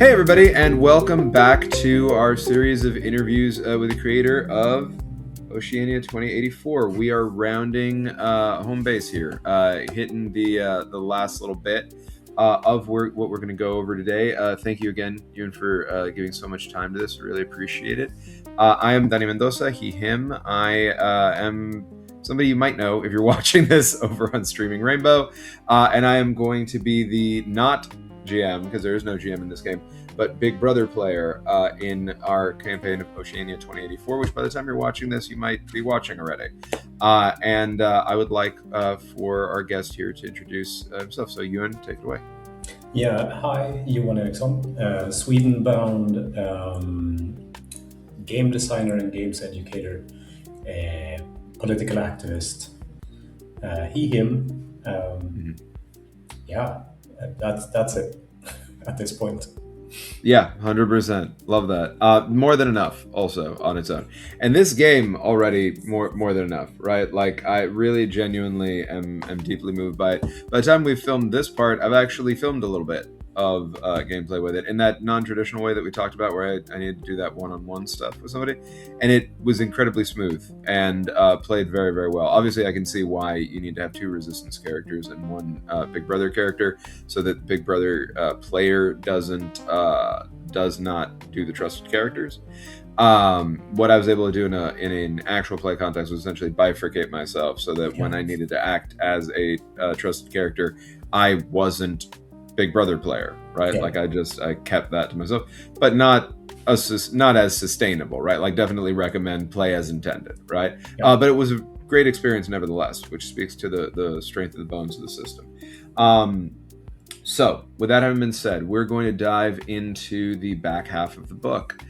Hey, everybody, and welcome back to our series of interviews with the creator of Oceania 2084. We are rounding home base here, hitting the last little bit of what we're going to go over today. Thank you again, Ewan, for giving so much time to this. I really appreciate it. I am Danny Mendoza, he, him. I am somebody you might know if you're watching this over on Streaming Rainbow, and I am going to be the not GM, because there is no GM in this game, but Big Brother player in our campaign of Oceania 2084, which by the time you're watching this, you might be watching already. And I would like for our guest here to introduce himself. So Ewan, take it away. Yeah, hi, Johan Eriksson, Sweden-bound game designer and games educator, political activist, he, him. Yeah, that's it at this point. Yeah, 100%. Love that. More than enough, also on its own. And this game already more than enough, right? Like I really genuinely am deeply moved by it. By the time we've filmed this part, I've actually filmed a little bit of gameplay with it in that non-traditional way that we talked about, where I needed to do that one-on-one stuff with somebody, and it was incredibly smooth and played very, very well. Obviously, I can see why you need to have two resistance characters and one Big Brother character, so that Big Brother player does not do the trusted characters. What I was able to do in an actual play context was essentially bifurcate myself, so that when I needed to act as a trusted character, I wasn't Big Brother player, right? Yeah. Like I kept that to myself, but not as sustainable, right? Like definitely recommend play as intended, right? Yeah. But it was a great experience nevertheless, which speaks to the strength of the bones of the system. So, with that having been said, we're going to dive into the back half of the book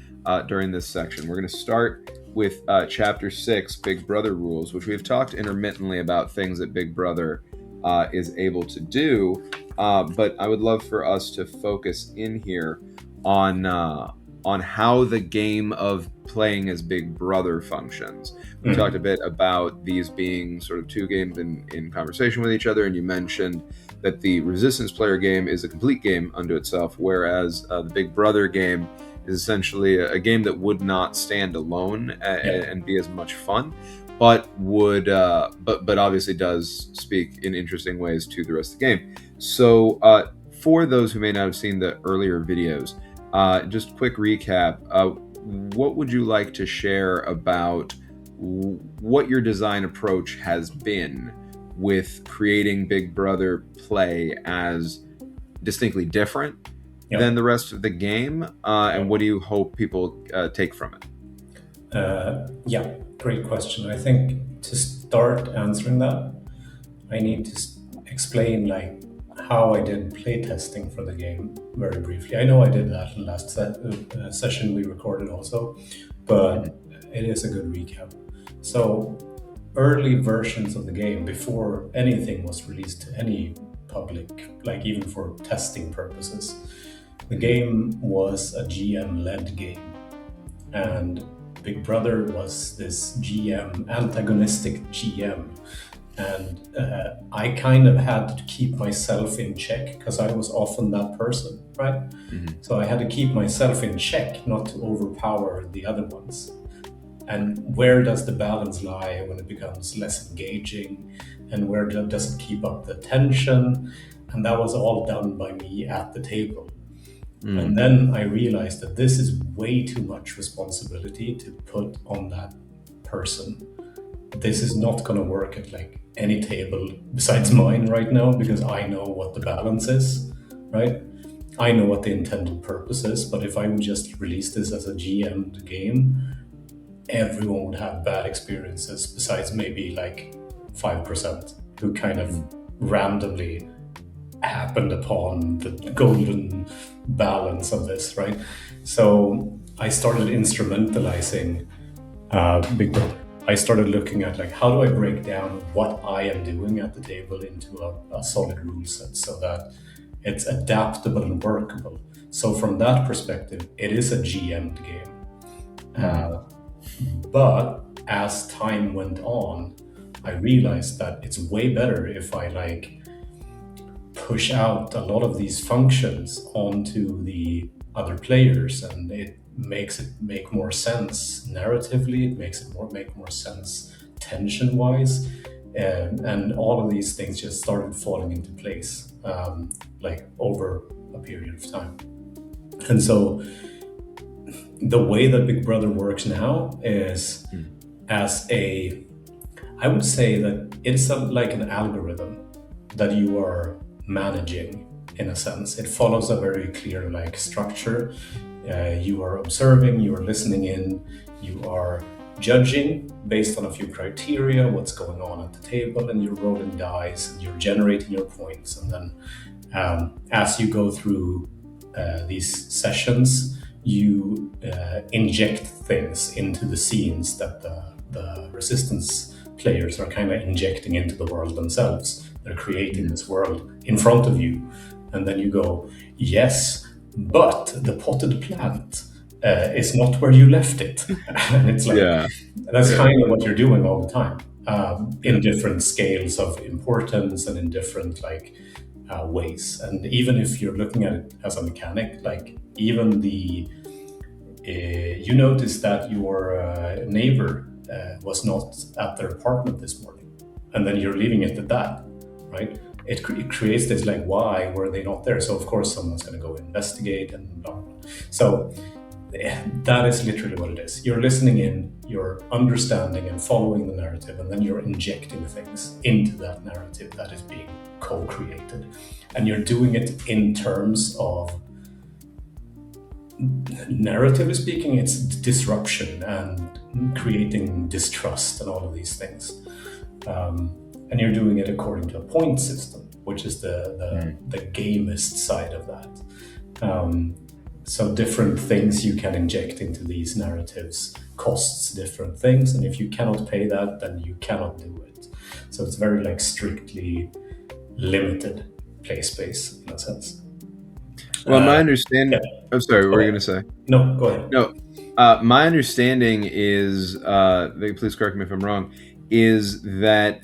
during this section. We're going to start with Chapter 6, Big Brother Rules, which we've talked intermittently about things that Big Brother is able to do, but I would love for us to focus in here on how the game of playing as Big Brother functions. We talked a bit about these being sort of two games in conversation with each other, and you mentioned that the Resistance player game is a complete game unto itself, whereas the Big Brother game is essentially a game that would not stand alone and be as much fun, but would but obviously does speak in interesting ways to the rest of the game. So for those who may not have seen the earlier videos, just quick recap, what would you like to share about what your design approach has been with creating Big Brother play as distinctly different than the rest of the game, and what do you hope people take from it? Yeah, great question. I think to start answering that, I need to explain like how I did playtesting for the game very briefly. I know I did that in the last session we recorded also, but it is a good recap. So early versions of the game, before anything was released to any public, like even for testing purposes, the game was a GM-led game, and Big Brother was this GM, antagonistic GM, and I kind of had to keep myself in check because I was often that person, right? So I had to keep myself in check, not to overpower the other ones. And where does the balance lie when it becomes less engaging, and where does it keep up the tension? And that was all done by me at the table. And then I realized that this is way too much responsibility to put on that person. This is not going to work at like any table besides mine right now, because I know what the balance is, right? I know what the intended purpose is, but if I would just release this as a GM game, everyone would have bad experiences besides maybe like 5% who kind of randomly happened upon the golden balance of this, right? So I started instrumentalizing Big Brother. I started looking at like, how do I break down what I am doing at the table into a solid rule set so that it's adaptable and workable. So from that perspective, it is a GM'd game. But as time went on, I realized that it's way better if I like push out a lot of these functions onto the other players, and it makes it make more sense narratively. It makes it make more sense tension wise, and all of these things just started falling into place, like over a period of time. And so the way that Big Brother works now is as a, I would say that it's like an algorithm that you are managing in a sense. It follows a very clear like structure. You are observing, you are listening in, you are judging based on a few criteria, what's going on at the table, and you're rolling dice and you're generating your points. And then as you go through these sessions, you inject things into the scenes that the resistance players are kind of injecting into the world themselves. They're creating this world in front of you. And then you go, yes, but the potted plant is not where you left it. And it's like, that's kind of what you're doing all the time, in different scales of importance and in different like ways. And even if you're looking at it as a mechanic, like even the you notice that your neighbor was not at their apartment this morning, and then you're leaving it at that, right? It creates this like, why were they not there? So of course someone's going to go investigate and blah, blah, blah. So that is literally what it is. You're listening in, you're understanding and following the narrative, and then you're injecting things into that narrative that is being co-created. And you're doing it in terms of, narratively speaking, it's disruption and creating distrust and all of these things. And you're doing it according to a point system, which is the gamist side of that. So different things you can inject into these narratives costs different things, and if you cannot pay that, then you cannot do it. So it's very like strictly limited play space in a sense. Well, my understanding. Yeah. I'm sorry. What were you going to say? No, go ahead. No, my understanding is, please correct me if I'm wrong, is that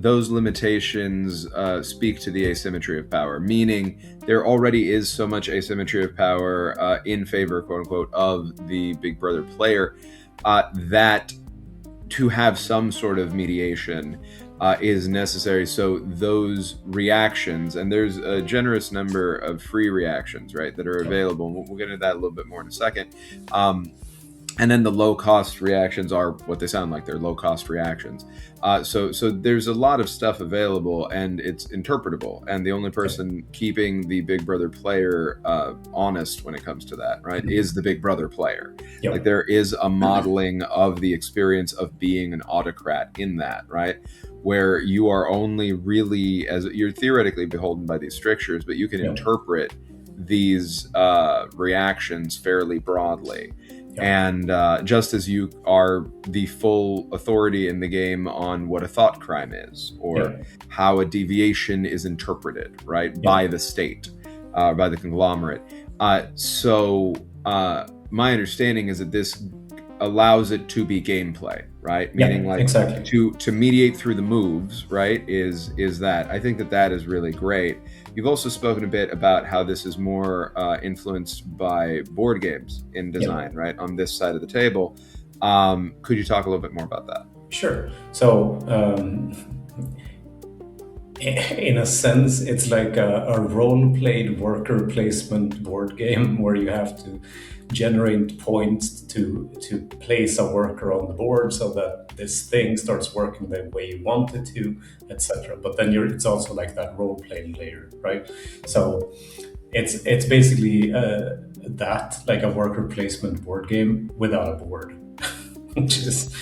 those limitations speak to the asymmetry of power, meaning there already is so much asymmetry of power in favor, quote unquote, of the Big Brother player that to have some sort of mediation is necessary. So those reactions, and there's a generous number of free reactions, right, that are available. And we'll get into that a little bit more in a second. And then the low-cost reactions are what they sound like. They're low-cost reactions. So there's a lot of stuff available, and it's interpretable. And the only person keeping the Big Brother player honest when it comes to that, right, is the Big Brother player. Yep. Like there is a modeling of the experience of being an autocrat in that, right, where you are only really, as you're theoretically beholden by these strictures, but you can interpret these reactions fairly broadly. And just as you are the full authority in the game on what a thought crime is, or how a deviation is interpreted, right, by the state, by the conglomerate. So my understanding is that this allows it to be gameplay, right? Meaning like exactly. to mediate through the moves, right, is that. I think that is really great. You've also spoken a bit about how this is more influenced by board games in design, right, on this side of the table. Could you talk a little bit more about that? Sure. So in a sense, it's like a role-played worker placement board game where you have to generate points to place a worker on the board so that this thing starts working the way you want it to, etc. But then it's also like that role-playing layer, right? So it's basically that, like a worker placement board game without a board, which is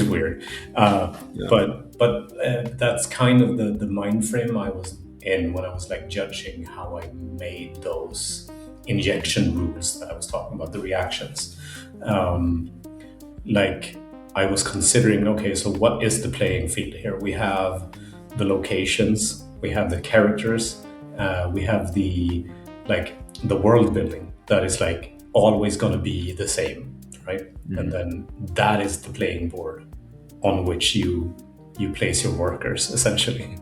weird. But that's kind of the mind frame I was in when I was like judging how I made those injection rules that I was talking about, the reactions. Like I was considering, okay, so what is the playing field here? We have the locations, we have the characters, we have the world building that is like always going to be the same, right? Mm-hmm. And then that is the playing board on which you place your workers, essentially.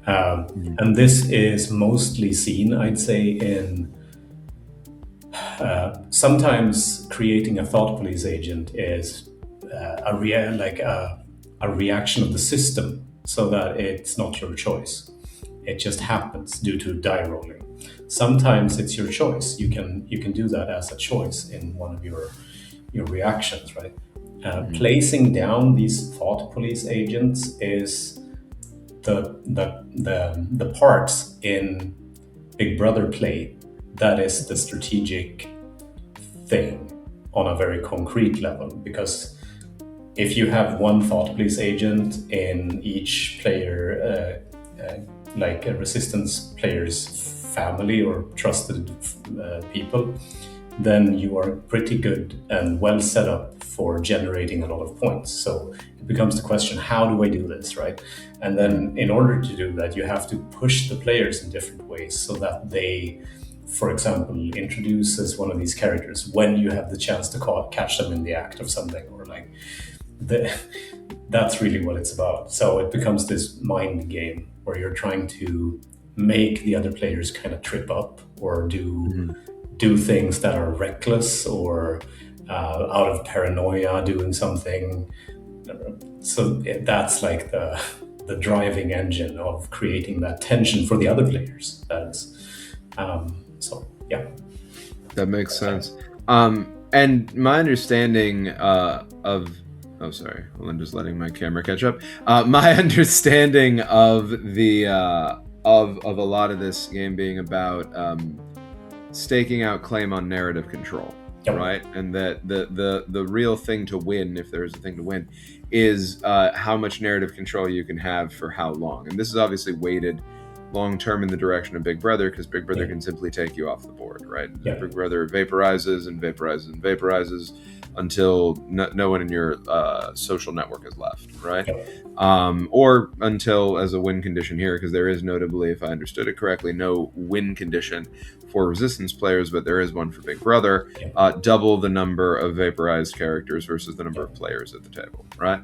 And this is mostly seen, I'd say, in Sometimes creating a thought police agent is a reaction of the system, so that it's not your choice. It just happens due to die rolling. Sometimes it's your choice. You can do that as a choice in one of your reactions, right? Placing down these thought police agents is the parts in Big Brother play that is the strategic thing on a very concrete level. Because if you have one thought police agent in each player, like a resistance player's family or trusted people, then you are pretty good and well set up for generating a lot of points. So it becomes the question, how do I do this, right? And then in order to do that, you have to push the players in different ways so that they, for example, introduces one of these characters when you have the chance to catch them in the act of something, or like that's really what it's about. So it becomes this mind game where you're trying to make the other players kind of trip up or do things that are reckless or out of paranoia doing something. So that's like the driving engine of creating that tension for the other players. So yeah, that makes sense. And my understanding oh, sorry, well, I'm just letting my camera catch up. My understanding of the of a lot of this game being about staking out claim on narrative control, Yep. right? And that the real thing to win, if there is a thing to win, is how much narrative control you can have for how long. And this is obviously weighted long term in the direction of Big Brother, because Big Brother can simply take you off the board, right? Yeah. Big Brother vaporizes and vaporizes and vaporizes until no one in your social network is left, right? Or until, as a win condition here, because there is notably, if I understood it correctly, no win condition for resistance players, but there is one for Big Brother, double the number of vaporized characters versus the number of players at the table, right?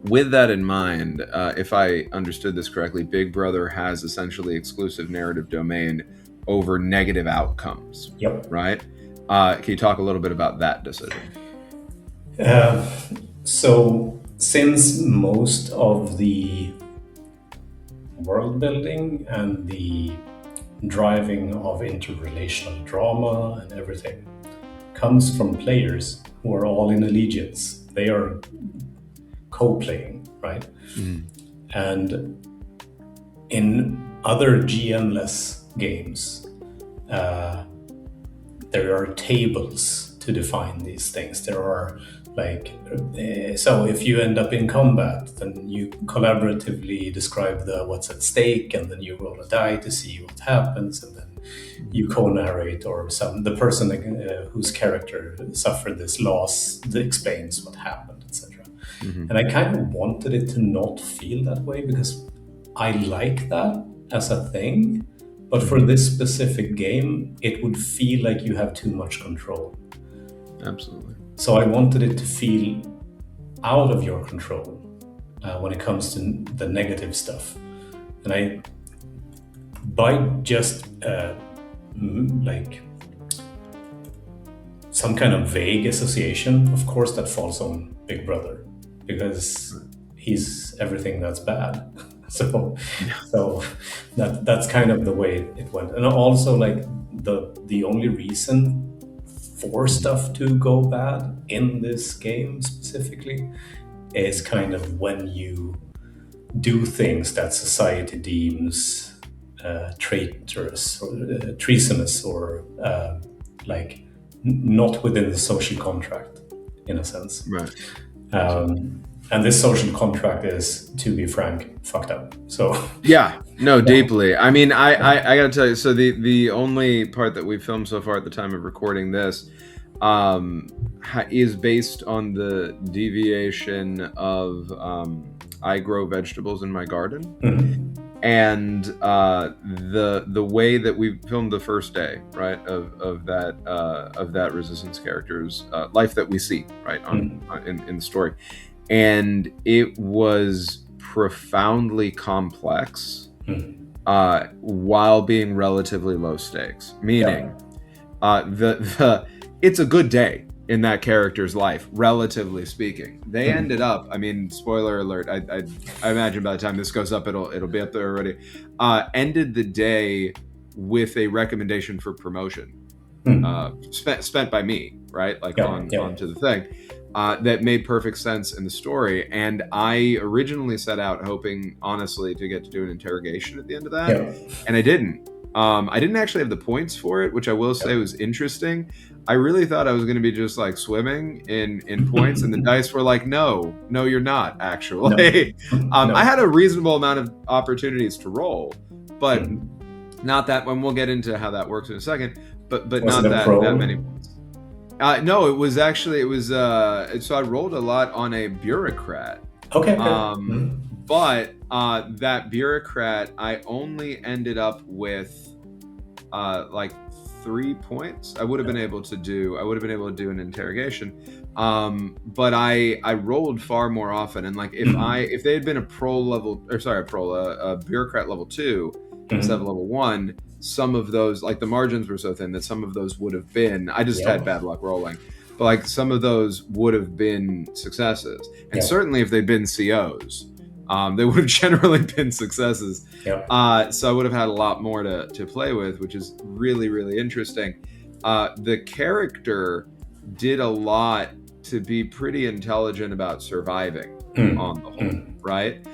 With that in mind, if I understood this correctly, Big Brother has essentially exclusive narrative domain over negative outcomes, right? Can you talk a little bit about that decision? So since most of the world building and the driving of interrelational drama and everything comes from players who are all in allegiance, they are co-playing, right? And in other GM-less games, there are tables to define these things. There are so if you end up in combat, then you collaboratively describe what's at stake, and then you roll a die to see what happens, and then you co-narrate, or the person whose character suffered this loss explains what happened, etc. And I kind of wanted it to not feel that way, because I like that as a thing, but for this specific game, it would feel like you have too much control. Absolutely. So I wanted it to feel out of your control when it comes to the negative stuff. And by just like some kind of vague association, of course that falls on Big Brother, because he's everything that's bad. So that's kind of the way it went. And also, like, the only reason for stuff to go bad in this game specifically is kind of when you do things that society deems traitorous or treasonous, or like not within the social contract, in a sense. Right. And this social contract is, to be frank, fucked up. So deeply. I mean, I gotta tell you. So the only part that we've filmed so far at the time of recording this is based on the deviation of I grow vegetables in my garden, and the way that we filmed the first day, right, of that resistance character's life that we see, right, in the story. And it was profoundly complex while being relatively low stakes. Meaning, It's a good day in that character's life, relatively speaking. They ended up, I mean, spoiler alert, I imagine by the time this goes up, it'll be up there already. Ended the day with a recommendation for promotion, spent by me, right? Like onto the thing. That made perfect sense in the story. And I originally set out hoping, honestly, to get to do an interrogation at the end of that. And I didn't. I didn't actually have the points for it, which I will say was interesting. I really thought I was going to be just like swimming in points, and the dice were like, no, you're not, actually. No. I had a reasonable amount of opportunities to roll, but not that, and we'll get into how that works in a second, but not that many points. No, it was so I rolled a lot on a bureaucrat. Okay. But that bureaucrat, I only ended up with like 3 points. I would have been able to do an interrogation, but I rolled far more often. And like if they had been a bureaucrat level 2 instead of level 1, some of those, like the margins were so thin that some of those would have been, I just had bad luck rolling, but like some of those would have been successes, and certainly if they'd been COs, they would have generally been successes. So I would have had a lot more to play with, which is really, really interesting. The character did a lot to be pretty intelligent about surviving on the whole, right?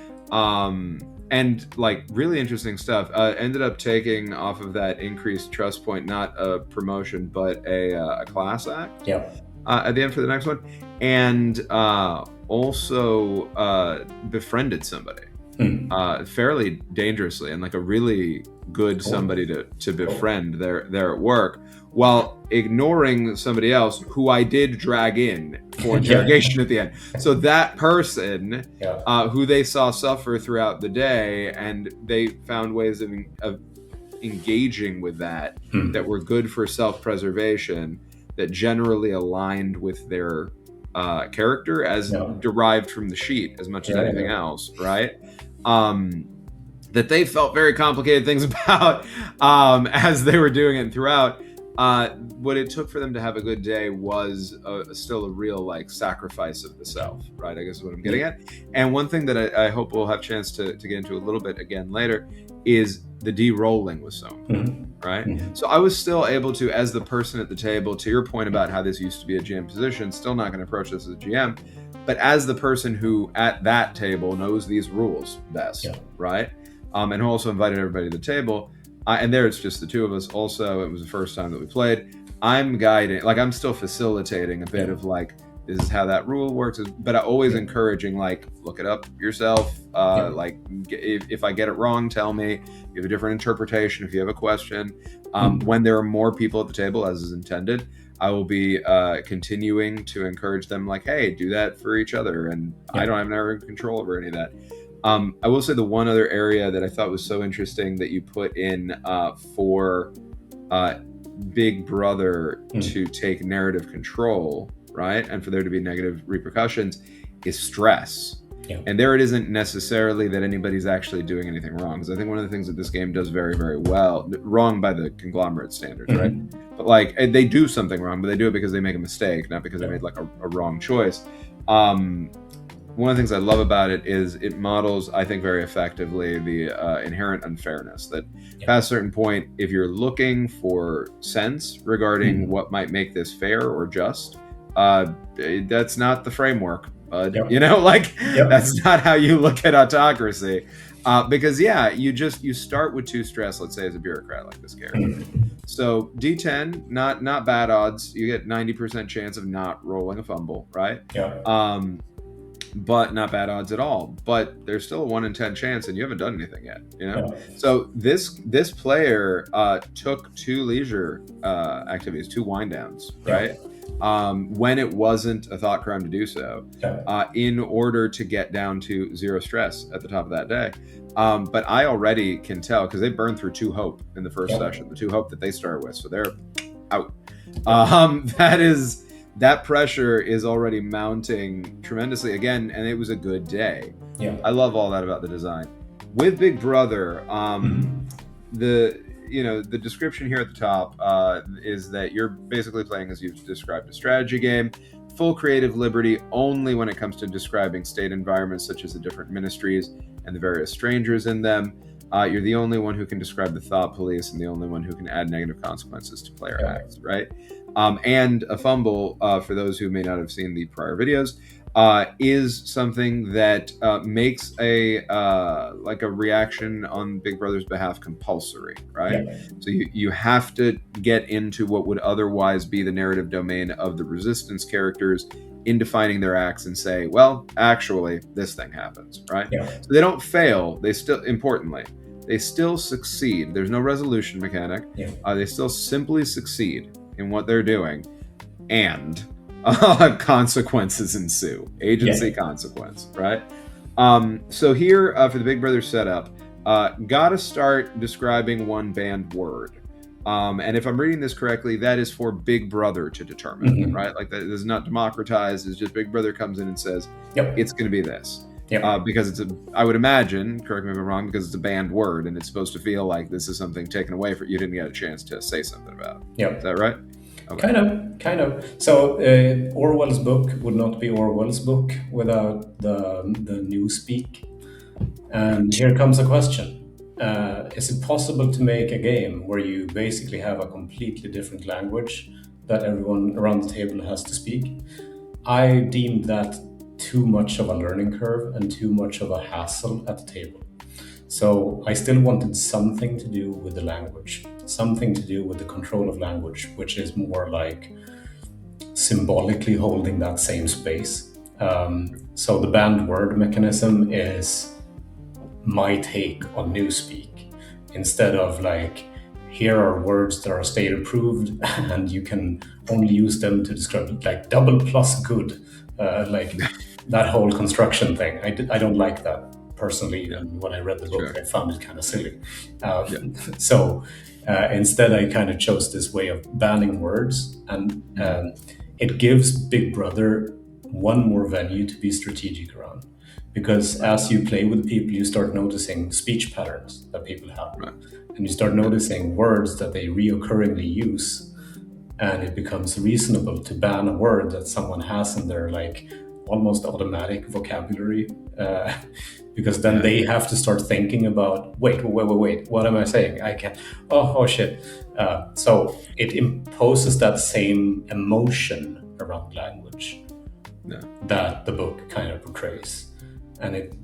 And like really interesting stuff. Ended up taking off of that increased trust point, not a promotion, but a class act at the end for the next one. And also befriended somebody fairly dangerously, and like a really good somebody to befriend there at work, while ignoring somebody else who I did drag in for interrogation at the end. So that person who they saw suffer throughout the day, and they found ways of engaging with that were good for self-preservation, that generally aligned with their character as derived from the sheet as much as anything else, right? That they felt very complicated things about as they were doing it throughout. What it took for them to have a good day was still a real like sacrifice of the self, right? I guess is what I'm getting at. And one thing that I hope we'll have a chance to get into a little bit again later is the de-rolling was so important, right? So I was still able to, as the person at the table, to your point about how this used to be a GM position, still not going to approach this as a GM, but as the person who at that table knows these rules best, right? And who also invited everybody to the table. And there it's just the two of us. Also, it was the first time that we played. I'm guiding, like I'm still facilitating a bit of like, this is how that rule works, but I always encouraging, like, look it up yourself. Like if I get it wrong, tell me. You have a different interpretation if you have a question. When there are more people at the table, as is intended, I will be continuing to encourage them, like, hey, do that for each other. And I don't have any control over any of that. I will say the one other area that I thought was so interesting that you put in for Big Brother to take narrative control, right? And for there to be negative repercussions is stress. And there it isn't necessarily that anybody's actually doing anything wrong. Because I think one of the things that this game does very, very well, wrong by the conglomerate standards, right? But like they do something wrong, but they do it because they make a mistake, not because they made like a wrong choice. One of the things I love about it is it models, I think, very effectively the inherent unfairness that past a certain point, if you're looking for sense regarding what might make this fair or just, that's not the framework, bud. You know, like that's not how you look at autocracy. Because you start with 2 stress, let's say, as a bureaucrat like this character. So D10, not bad odds. You get 90% chance of not rolling a fumble, right? But not bad odds at all. But there's still a 1 in 10 chance, and you haven't done anything yet. You know. So this player took 2 leisure activities, 2 wind downs, right? When it wasn't a thought crime to do so, in order to get down to 0 stress at the top of that day. But I already can tell, because they burned through 2 hope in the first session, the 2 hope that they started with, so they're out. That pressure is already mounting tremendously again, and it was a good day. I love all that about the design. With Big Brother, the description here at the top is that you're basically playing, as you've described, a strategy game. Full creative liberty only when it comes to describing state environments such as the different ministries and the various strangers in them. You're the only one who can describe the thought police and the only one who can add negative consequences to player acts, right? And a fumble, for those who may not have seen the prior videos, is something that makes a reaction on Big Brother's behalf compulsory, right? Yeah. So you have to get into what would otherwise be the narrative domain of the resistance characters in defining their acts and say, well, actually, this thing happens, right? Yeah. So they don't fail. They still, importantly, they still succeed. There's no resolution mechanic. Yeah. They still simply succeed in what they're doing, and consequences ensue. Agency consequence, right? So here for the Big Brother setup, gotta start describing one banned word. And if I'm reading this correctly, that is for Big Brother to determine, right? Like that is not democratized. It's just Big Brother comes in and says, it's going to be this. Because I would imagine, correct me if I'm wrong, because it's a banned word and it's supposed to feel like this is something taken away from you didn't get a chance to say something about. Is that right? Okay. Kind of. So Orwell's book would not be Orwell's book without the newspeak. And here comes a question. Is it possible to make a game where you basically have a completely different language that everyone around the table has to speak? I deemed that too much of a learning curve and too much of a hassle at the table. So I still wanted something to do with the language, something to do with the control of language, which is more like symbolically holding that same space. So the banned word mechanism is my take on newspeak. Instead of like, here are words that are state approved and you can only use them to describe like double plus good, like that whole construction thing. I don't like that personally. And when I read the book, I found it kind of silly. So instead I kind of chose this way of banning words, and it gives Big Brother one more venue to be strategic around. Because as you play with people, you start noticing speech patterns that people have. Right. And you start noticing words that they reoccurringly use. And it becomes reasonable to ban a word that someone has in their like almost automatic vocabulary. Because then they have to start thinking about, wait, what am I saying? I can't, oh shit. So it imposes that same emotion around language that the book kind of portrays. And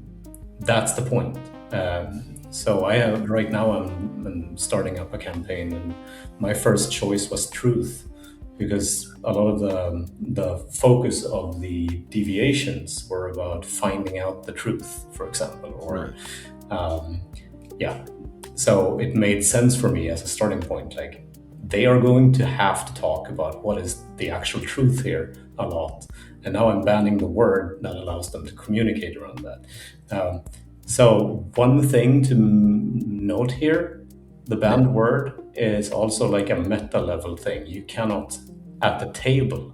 that's the point. So I have right now I'm starting up a campaign, and my first choice was truth, because a lot of the focus of the deviations were about finding out the truth, for example, or So it made sense for me as a starting point. Like, they are going to have to talk about what is the actual truth here a lot. And now I'm banning the word that allows them to communicate around that. So one thing to note here, the banned word is also like a meta level thing. You cannot, at the table,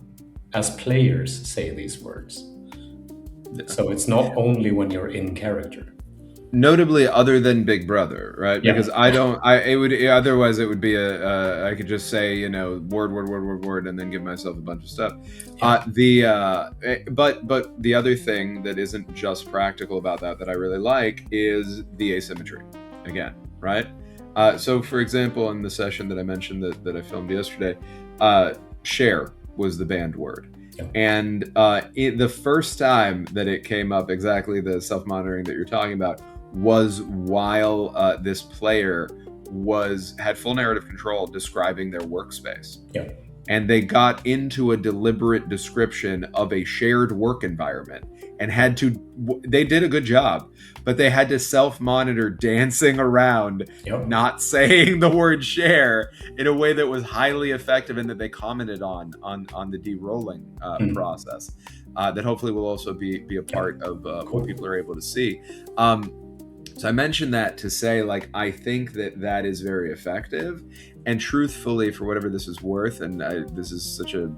as players, say these words. So it's not only when you're in character. Notably, other than Big Brother, right? Because otherwise it would be I could just say, word, and then give myself a bunch of stuff. But the other thing that isn't just practical about that I really like is the asymmetry, again, right? So for example, in the session that I mentioned that I filmed yesterday, share was the banned word. And the first time that it came up, exactly the self-monitoring that you're talking about, was while this player had full narrative control describing their workspace. And they got into a deliberate description of a shared work environment and they did a good job, but they had to self-monitor dancing around, not saying the word share in a way that was highly effective and that they commented on the de-rolling process. That hopefully will also be a part of what people are able to see. So I mentioned that to say, like, I think that is very effective. And truthfully, for whatever this is worth, and this is such a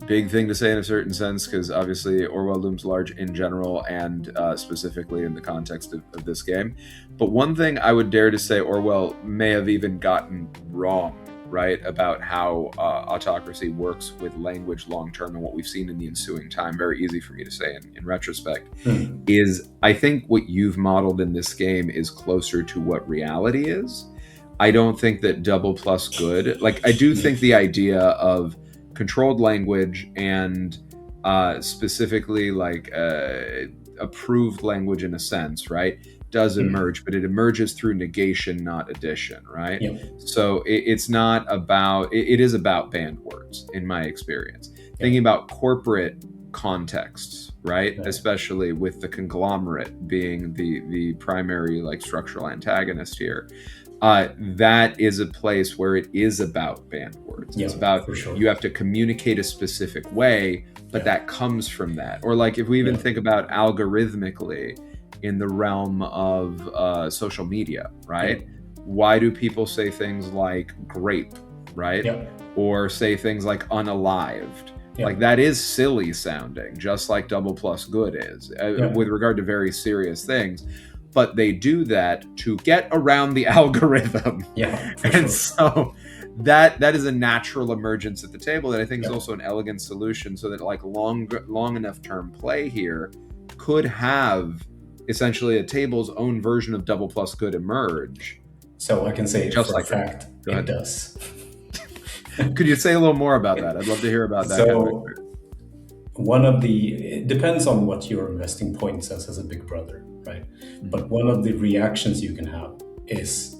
big thing to say in a certain sense, because obviously Orwell looms large in general and specifically in the context of this game. But one thing I would dare to say Orwell may have even gotten wrong, right, about how autocracy works with language long term and what we've seen in the ensuing time, very easy for me to say in retrospect, is I think what you've modeled in this game is closer to what reality is. I don't think that double plus good, like I do think the idea of controlled language and specifically like approved language in a sense, right, does emerge, but it emerges through negation, not addition, right? So it's not about, it is about banned words in my experience. Thinking about corporate contexts, right? Especially with the conglomerate being the primary like structural antagonist here. That is a place where it is about banned words. It's about, you have to communicate a specific way, but that comes from that. Or like if we even think about algorithmically in the realm of social media, right? Why do people say things like grape, right? Or say things like unalived? Like that is silly sounding, just like double plus good is, with regard to very serious things. But they do that to get around the algorithm. And so that is a natural emergence at the table that I think is also an elegant solution, so that like long enough term play here could have essentially a table's own version of double plus good emerge. So I can say just for like a fact, it does. Could you say a little more about that? I'd love to hear about that. So it depends on what your investing point says as a big brother, right? But one of the reactions you can have is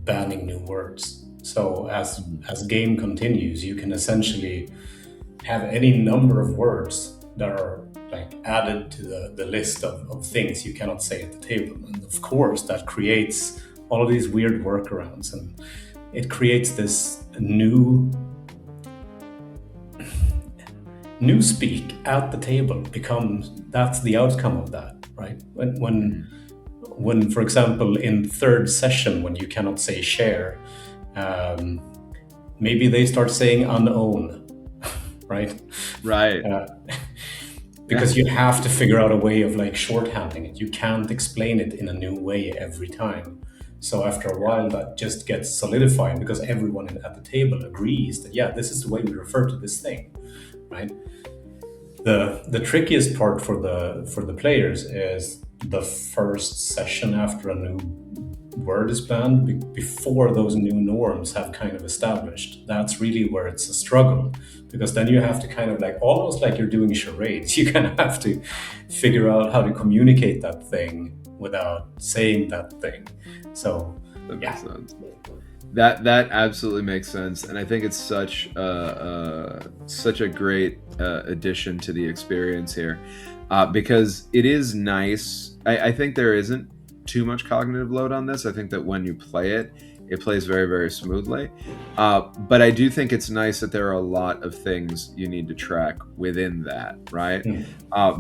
banning new words. So as game continues, you can essentially have any number of words that are like added to the list of things you cannot say at the table. And of course, that creates all of these weird workarounds, and it creates this new speak at the table that's the outcome of that, right? When for example in third session, when you cannot say share, maybe they start saying unown, right? Because you have to figure out a way of like shorthanding it. You can't explain it in a new way every time. So after a while, that just gets solidified because everyone at the table agrees that this is the way we refer to this thing, right? The trickiest part for the players is the first session after a new word is banned, before those new norms have kind of established. That's really where it's a struggle, because then you have to kind of like, almost like you're doing charades, you kind of have to figure out how to communicate that thing without saying that thing. So that makes sense. That absolutely makes sense, and I think it's such a great addition to the experience here, because it is nice. I think there isn't too much cognitive load on this. I think that when you play it, it plays very, very smoothly. But I do think it's nice that there are a lot of things you need to track within that, right?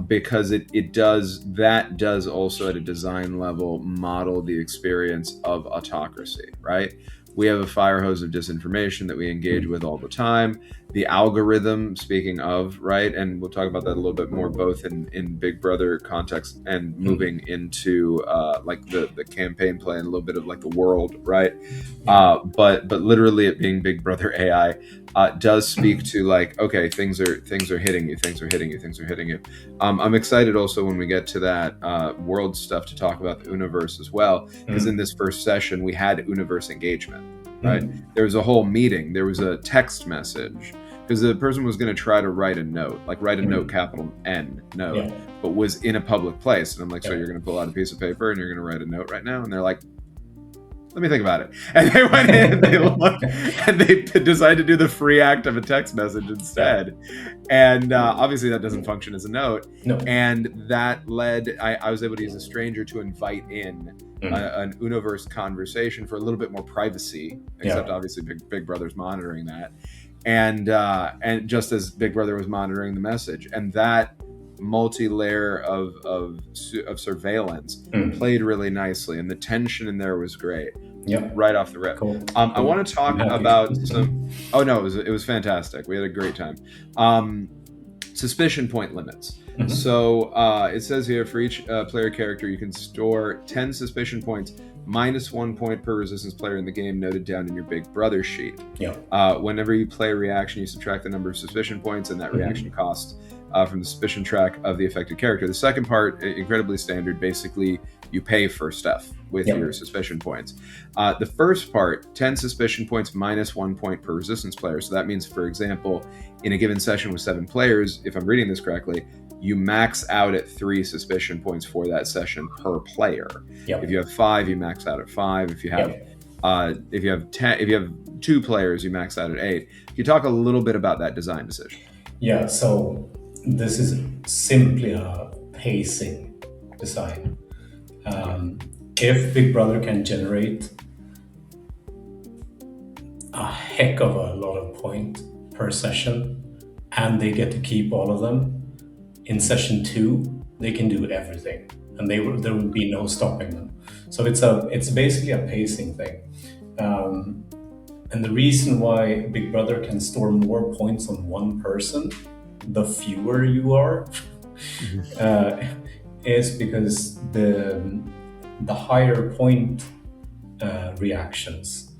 Because it does also at a design level model the experience of autocracy, right? We have a fire hose of disinformation that we engage with all the time. The algorithm, speaking of, right, and we'll talk about that a little bit more, both in Big Brother context and moving into like the campaign play and a little bit of like the world, right? But literally it being Big Brother AI does speak to like, okay, things are hitting you. I'm excited also when we get to that world stuff to talk about the Universe as well, because in this first session we had Universe engagement, right? There was a whole meeting, there was a text message, because the person was going to try to write a note, capital N note, but was in a public place. And I'm like, so you're going to pull out a piece of paper and you're going to write a note right now? And they're like, let me think about it. And they went in and they looked and they decided to do the free act of a text message instead. And obviously that doesn't function as a note. No. And that led, I was able to use a stranger to invite in an Universe conversation for a little bit more privacy, except obviously Big Brother's monitoring that. And just as Big Brother was monitoring the message, and that multi-layer of surveillance played really nicely, and the tension in there was great. Yeah. right off the rip. Cool. I want to talk about some. Oh no, it was fantastic. We had a great time. Suspicion point limits. Mhm. So it says here for each player character, you can store 10 suspicion points, minus 1 point per resistance player in the game, noted down in your Big Brother sheet. Yeah. Whenever you play a reaction, you subtract the number of suspicion points and that reaction cost from the suspicion track of the affected character. The second part, incredibly standard. Basically, you pay for stuff with your suspicion points. The first part, 10 suspicion points minus 1 point per resistance player. So that means, for example, in a given session with 7 players, if I'm reading this correctly, you max out at 3 suspicion points for that session per player. Yep. If you have 5, you max out at 5. If you have if you have 2 players, you max out at 8. Can you talk a little bit about that design decision? Yeah, so this is simply a pacing design. If Big Brother can generate a heck of a lot of points per session, and they get to keep all of them, in session 2, they can do everything, and there will be no stopping them. So it's basically a pacing thing. And the reason why Big Brother can store more points on one person, the fewer you are, is because the higher point reactions,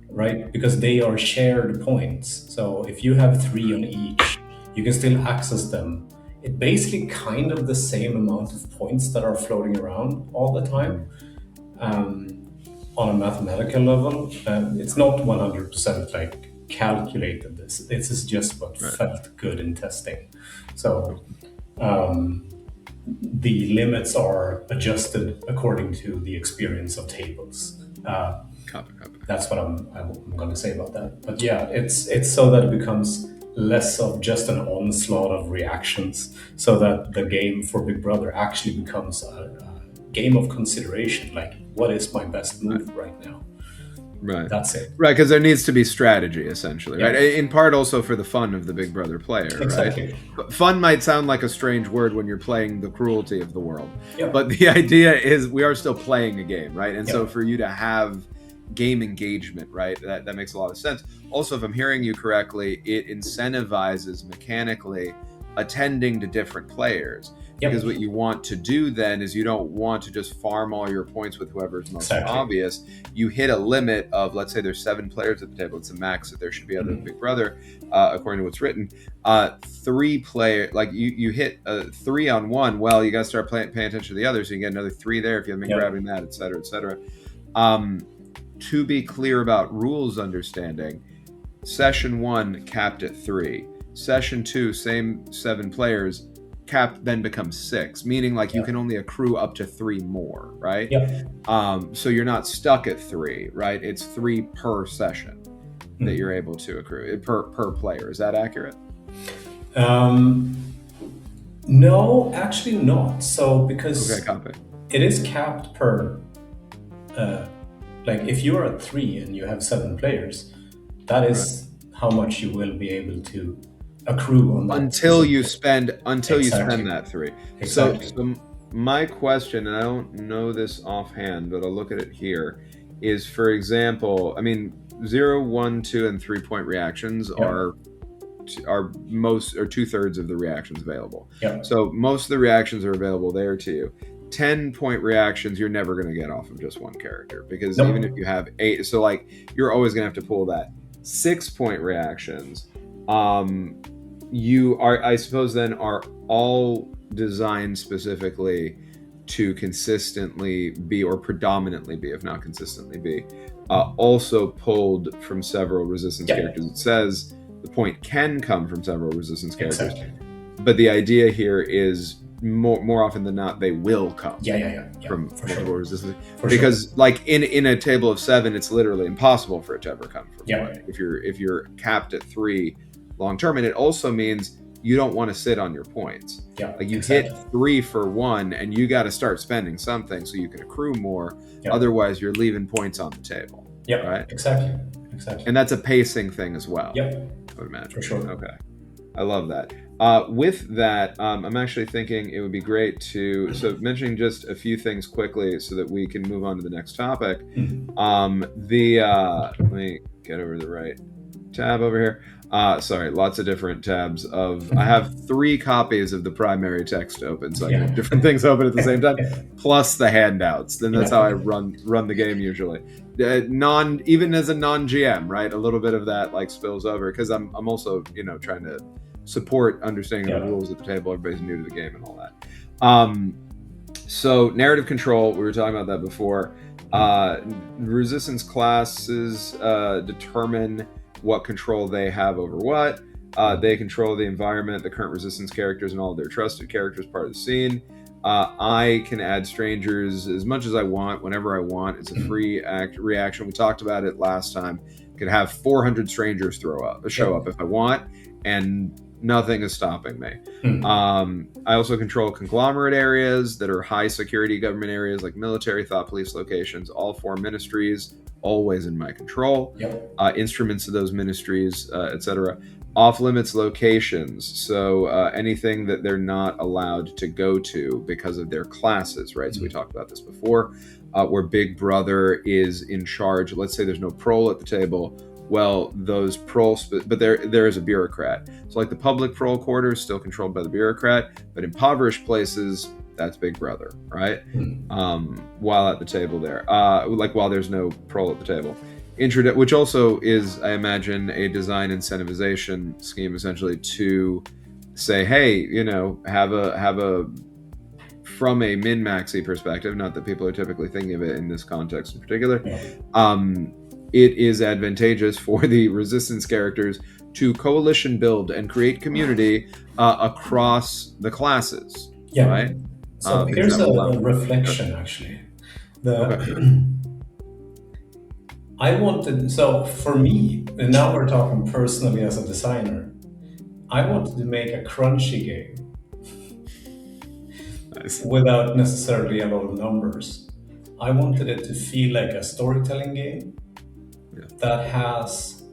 right? Because they are shared points. So if you have 3 on each, you can still access them. It's basically kind of the same amount of points that are floating around all the time. On a mathematical level, it's not 100% like calculated. This is just what felt good in testing. So the limits are adjusted according to the experience of tables. That's what I'm going to say about that. But yeah, it's so that it becomes less of just an onslaught of reactions, so that the game for Big Brother actually becomes a game of consideration. Like, what is my best move right now? Right. That's it. Right, because there needs to be strategy, essentially, right? In part also for the fun of the Big Brother player, Exactly. right? Fun might sound like a strange word when you're playing the cruelty of the world, Yeah. but the idea is we are still playing a game, right? And Yeah. so for you to have game engagement, right, that makes a lot of sense. Also, if I'm hearing you correctly, it incentivizes mechanically attending to different players. Yep. Because what you want to do then is you don't want to just farm all your points with whoever's most obvious. You hit a limit of, let's say there's 7 players at the table. It's a max that there should be other than Big Brother, according to what's written. 3 player, like you hit 3 on one. Well, you got to start paying attention to the others. So you get another 3 there if you haven't been grabbing that, et cetera, et cetera. To be clear about rules understanding, session 1 capped at 3. Session 2, same 7 players. Cap then becomes 6, meaning like you can only accrue up to 3 more, right? So you're not stuck at 3, right? It's 3 per session that you're able to accrue per player. Is that accurate? No, actually not. So because it is capped per like if you are at 3 and you have 7 players, that is how much you will be able to accrue on that until you spend that 3. Exactly. So my question, and I don't know this offhand, but I'll look at it here, is, for example, I mean, 0, 1, 2, and 3 point reactions are 2/3 of the reactions available. So most of the reactions are available there to you. 10 point reactions you're never going to get off of just one character, because even if you have 8, so like you're always going to have to pull that. 6 point reactions, you are, I suppose, then are all designed specifically to consistently be, or predominantly be, if not consistently be, also pulled from several resistance characters. It says the point can come from several resistance characters, but the idea here is more often than not they will come from multiple resistance, because like in a table of 7, it's literally impossible for it to ever come from one if you're capped at 3 long term. And it also means you don't want to sit on your points. Like you hit 3 for 1 and you got to start spending something so you can accrue more. Otherwise you're leaving points on the table. Right? Exactly. And that's a pacing thing as well. I would imagine. For sure. Okay. I love that. With that, I'm actually thinking it would be great to mentioning just a few things quickly so that we can move on to the next topic. Let me get over the right tab over here. Sorry, lots of different tabs I have 3 copies of the primary text open, so I can have different things open at the same time, plus the handouts. Then that's how I run the game usually. Even as a non-GM, right? A little bit of that like spills over because I'm also trying to support understanding the rules at the table. Everybody's new to the game and all that. So narrative control, we were talking about that before. Resistance classes determine what control they have over what. They control the environment, the current resistance characters, and all of their trusted characters part of the scene. I can add strangers as much as I want, whenever I want. It's a free reaction. We talked about it last time. Could have 400 strangers show up if I want, and nothing is stopping me. I also control conglomerate areas that are high security government areas like military, thought police locations, all 4 ministries, always in my control. Instruments of those ministries, etc. Off limits locations, so anything that they're not allowed to go to because of their classes, right? So we talked about this before, where Big Brother is in charge. Let's say there's no prole at the table. Well, those prole, but there is a bureaucrat. So like the public prole quarter is still controlled by the bureaucrat, but impoverished places, that's Big Brother, right? While at the table there, while there's no prole at the table. Which also is, I imagine, a design incentivization scheme essentially to say, hey, have a from a min-maxi perspective, not that people are typically thinking of it in this context in particular, it is advantageous for the resistance characters to coalition build and create community across the classes. Right? So here's a reflection, actually. For me, and now we're talking personally as a designer, I wanted to make a crunchy game. Nice. Without necessarily a lot of numbers. I wanted it to feel like a storytelling game that has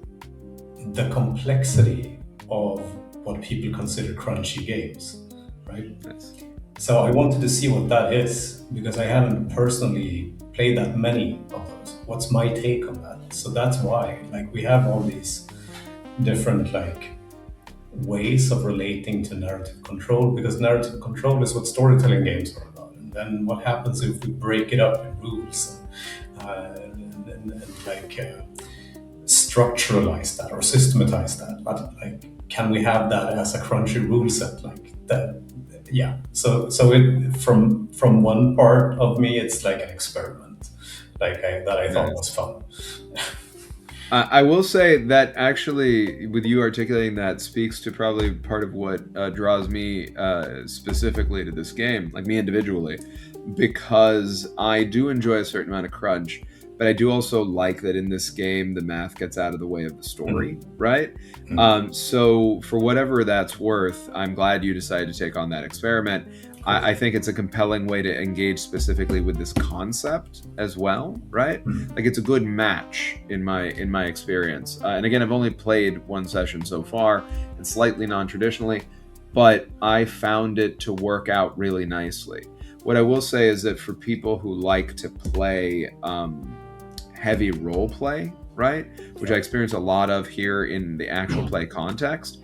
the complexity of what people consider crunchy games, right? Nice. So I wanted to see what that is, because I haven't personally played that many of those. What's my take on that? So that's why, we have all these different ways of relating to narrative control, because narrative control is what storytelling games are about. And then what happens if we break it up in rules and structuralize that or systematize that? But can we have that as a crunchy rule set like that? Yeah. So it, from one part of me, it's like an experiment, that I thought was fun. I will say that actually, with you articulating that, speaks to probably part of what draws me specifically to this game, like me individually, because I do enjoy a certain amount of crunch, but I do also like that in this game, the math gets out of the way of the story, right? So for whatever that's worth, I'm glad you decided to take on that experiment. I think it's a compelling way to engage specifically with this concept as well, right? It's a good match in my experience. And again, I've only played one session so far, and slightly non-traditionally, but I found it to work out really nicely. What I will say is that for people who like to play heavy role play, right, which I experience a lot of here in the actual play context,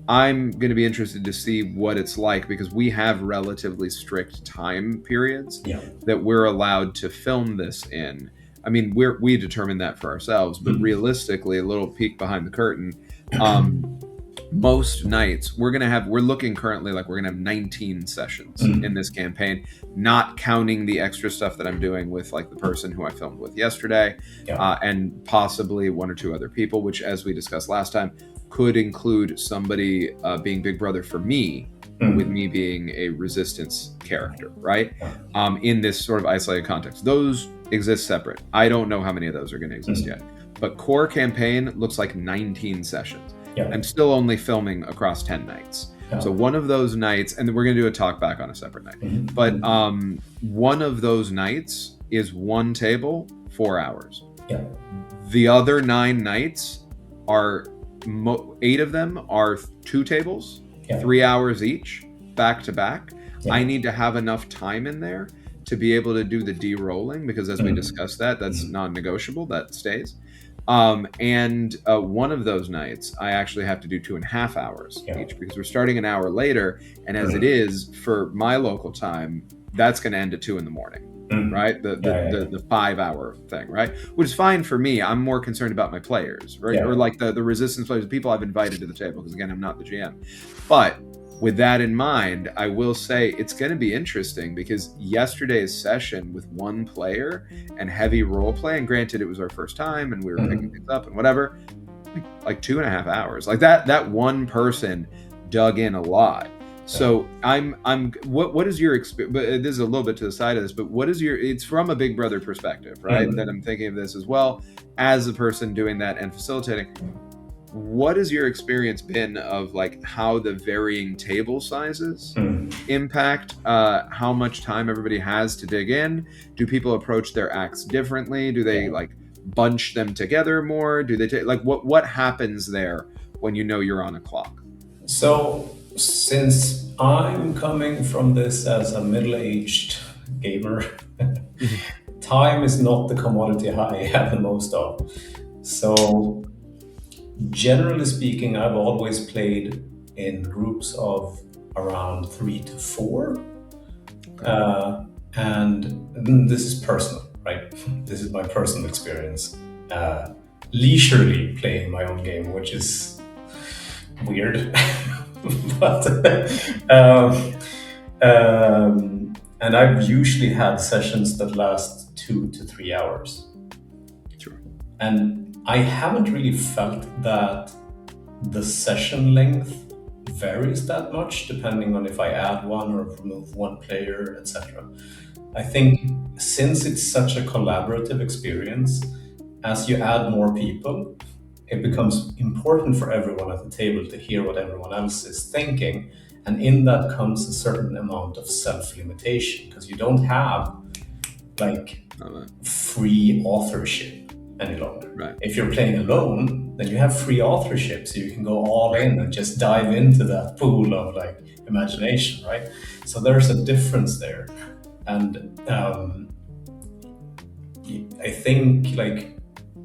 I'm going to be interested to see what it's like, because we have relatively strict time periods that we're allowed to film this in. I mean, we determine that for ourselves, but realistically, a little peek behind the curtain, most nights we're looking currently like we're going to have 19 sessions in this campaign, not counting the extra stuff that I'm doing with the person who I filmed with yesterday, and possibly 1 or 2 other people, which, as we discussed last time, could include somebody being Big Brother for me, with me being a resistance character, right? In this sort of isolated context. Those exist separate. I don't know how many of those are going to exist yet. But core campaign looks like 19 sessions. I'm still only filming across 10 nights. So one of those nights, and then we're going to do a talk back on a separate night, but one of those nights is 1 table, 4 hours. The other 9 nights are 8 of them are 2 tables, 3 hours each, back to back. Yeah. I need to have enough time in there to be able to do the de-rolling, because as we discussed that's non-negotiable, that stays. And one of those nights, I actually have to do 2.5 hours each, because we're starting an hour later. And as it is for my local time, that's going to end at 2 a.m, right? The 5 hour thing, right? Which is fine for me. I'm more concerned about my players, right? Or like the resistance players, the people I've invited to the table, because again, I'm not the GM. But with that in mind, I will say it's going to be interesting, because yesterday's session with one player and heavy role play, and granted it was our first time and we were picking things up and whatever, like 2.5 hours, like that one person dug in a lot. So what is your experience? But this is a little bit to the side of this, but what is it's from a Big Brother perspective, right? That I'm thinking of this as well as a person doing that and facilitating. What has your experience been of like how the varying table sizes impact how much time everybody has to dig in? Do people approach their acts differently? Do they like bunch them together more? Do they take like what happens there when you know you're on a clock? So since I'm coming from this as a middle-aged gamer, time is not the commodity I have the most of. So generally speaking, I've always played in groups of around 3 to 4. And this is personal, right? This is my personal experience. Leisurely playing my own game, which is weird. But and I've usually had sessions that last 2 to 3 hours. Sure. And I haven't really felt that the session length varies that much depending on if I add one or remove one player, etc. I think since it's such a collaborative experience, as you add more people, it becomes important for everyone at the table to hear what everyone else is thinking. And in that comes a certain amount of self-limitation, because you don't have like free authorship any longer. Right. If you're playing alone, then you have free authorship, so you can go all in and just dive into that pool of like imagination, right? So there's a difference there. And I think like,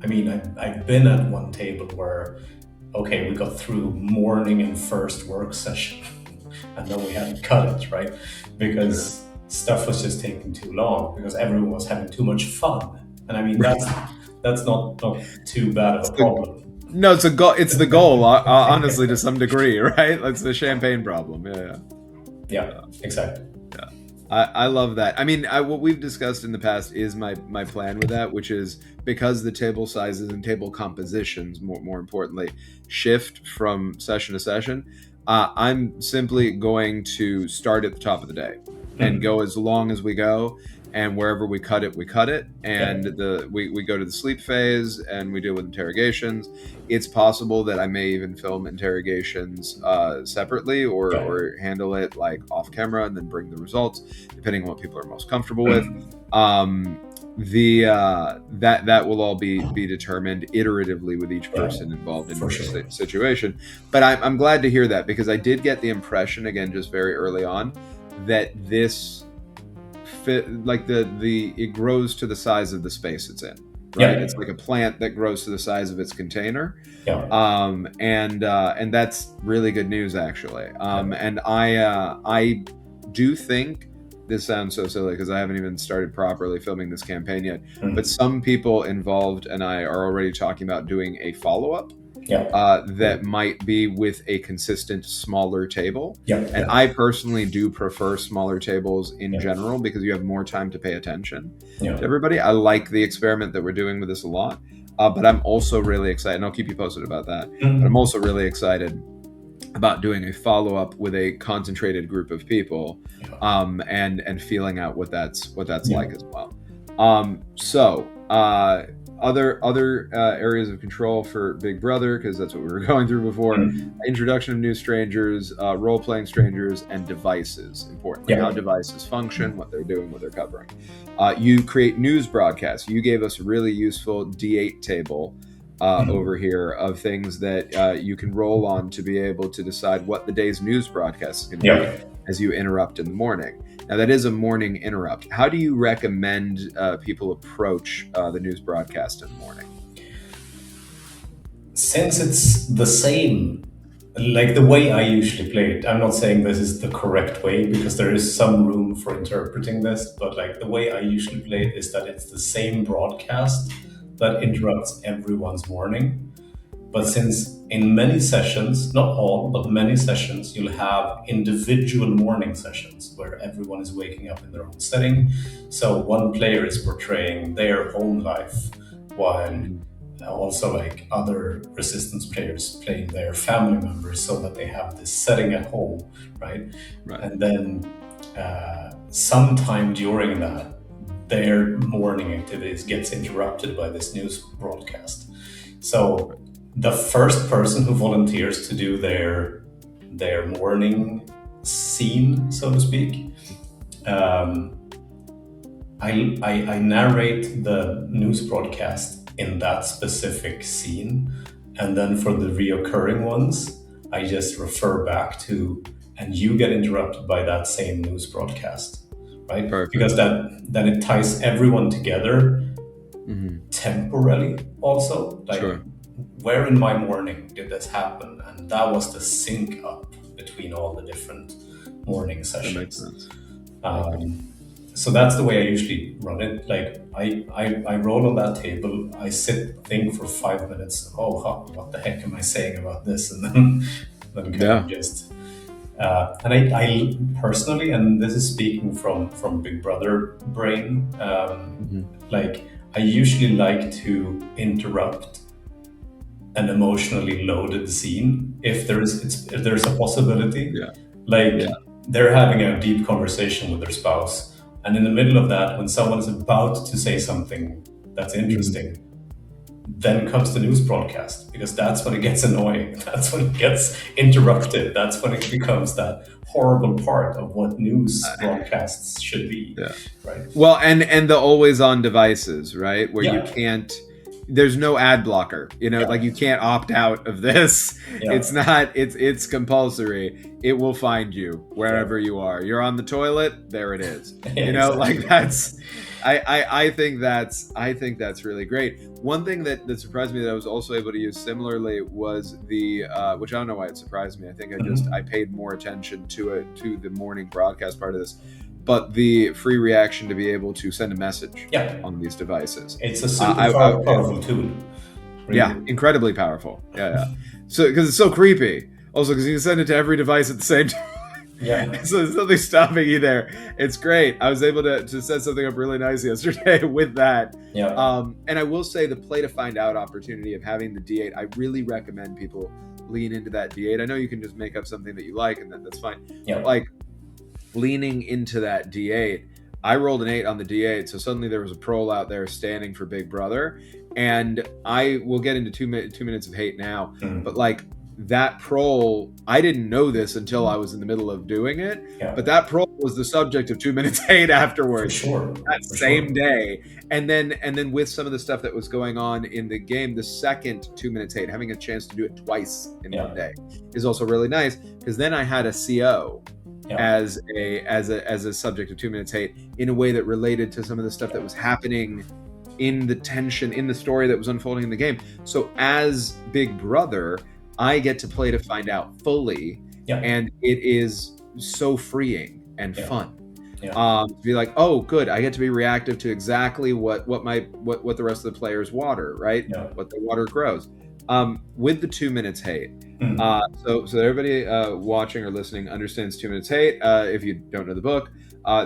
I mean, I've been at one table where, okay, we got through morning and first work session and then we had to cut it, right? Because stuff was just taking too long, because everyone was having too much fun. And I mean, that's not too bad of a problem. No, it's the goal, honestly, to some degree, right? It's the champagne problem. Yeah, exactly. Yeah, I love that. I mean, what we've discussed in the past is my plan with that, which is because the table sizes and table compositions, more importantly, shift from session to session. I'm simply going to start at the top of the day and go as long as we go. And wherever we cut it, and we go to the sleep phase and we deal with interrogations. It's possible that I may even film interrogations separately or handle it like off camera and then bring the results, depending on what people are most comfortable with. That will all be determined iteratively with each person involved in the situation. But I'm glad to hear that, because I did get the impression, again, just very early on, that this like it grows to the size of the space it's in, right? It's like a plant that grows to the size of its container. And that's really good news, actually. And I do think, this sounds so silly because I haven't even started properly filming this campaign yet, but some people involved and I are already talking about doing a follow-up that might be with a consistent smaller table. And I personally do prefer smaller tables in general, because you have more time to pay attention to everybody. I like the experiment that we're doing with this a lot, but I'm also really excited, and I'll keep you posted about that, but I'm also really excited about doing a follow-up with a concentrated group of people, and feeling out what that's like as well. Other areas of control for Big Brother, because that's what we were going through before. Introduction of new strangers, role-playing strangers, and devices. Importantly, how devices function, what they're doing, what they're covering. You create news broadcasts. You gave us a really useful D8 table over here of things that you can roll on to be able to decide what the day's news broadcast is going to be as you interrupt in the morning. Now, that is a morning interrupt. How do you recommend people approach the news broadcast in the morning? Since it's the same, like the way I usually play it, I'm not saying this is the correct way because there is some room for interpreting this, but like the way I usually play it is that it's the same broadcast that interrupts everyone's morning. But since in many sessions, not all, but many sessions, you'll have individual morning sessions where everyone is waking up in their own setting. So one player is portraying their home life while also like other resistance players playing their family members so that they have this setting at home, right? And then sometime during that, their morning activities gets interrupted by this news broadcast. So the first person who volunteers to do their morning scene, so to speak, I narrate the news broadcast in that specific scene, and then for the reoccurring ones, I just refer back to, and you get interrupted by that same news broadcast, right? Perfect. Because then it ties everyone together temporally also, like where in my morning did this happen? And that was the sync up between all the different morning sessions. That makes sense. So that's the way I usually run it. Like I roll on that table, I sit, think for 5 minutes. What the heck am I saying about this? And then kind of just. And I personally, and this is speaking from Big Brother brain, like I usually like to interrupt an emotionally loaded scene if there's a possibility. They're having a deep conversation with their spouse. And in the middle of that, when someone is about to say something that's interesting, then comes the news broadcast, because that's when it gets annoying. That's when it gets interrupted. That's when it becomes that horrible part of what news broadcasts should be. Right. Well, and the always on devices, right? Where you can't, there's no ad blocker, like you can't opt out of this. It's not, it's compulsory. It will find you wherever you are. You're on the toilet, there it is. Like that's, I think that's really great. One thing that surprised me that I was also able to use similarly was the, which I don't know why it surprised me. I think I paid more attention to the morning broadcast part of this. But the free reaction to be able to send a message on these devices. It's a super powerful tool. Really. Yeah, incredibly powerful. Yeah. So, because it's so creepy. Also, because you can send it to every device at the same time. So there's nothing stopping you there. It's great. I was able to set something up really nice yesterday with that. And I will say the play to find out opportunity of having the D8, I really recommend people lean into that D8. I know you can just make up something that you like and that's fine. But like, leaning into that D8, I rolled an 8 on the D8, so suddenly there was a prole out there standing for Big Brother, and I will get into 2 minutes of hate now, but like that prole, I didn't know this until I was in the middle of doing it, but that prole was the subject of 2 minutes hate afterwards, that same day, and then with some of the stuff that was going on in the game, the second 2 minutes hate, having a chance to do it twice in one day is also really nice, because then I had a CO as a subject of 2 minutes hate in a way that related to some of the stuff that was happening in the tension in the story that was unfolding in the game. So as Big Brother, I get to play to find out fully, and it is so freeing and fun. To be like, oh, good, I get to be reactive to exactly what the rest of the players water, right? What the water grows. With the 2 minutes hate. So everybody watching or listening understands 2 minutes hate. If you don't know the book,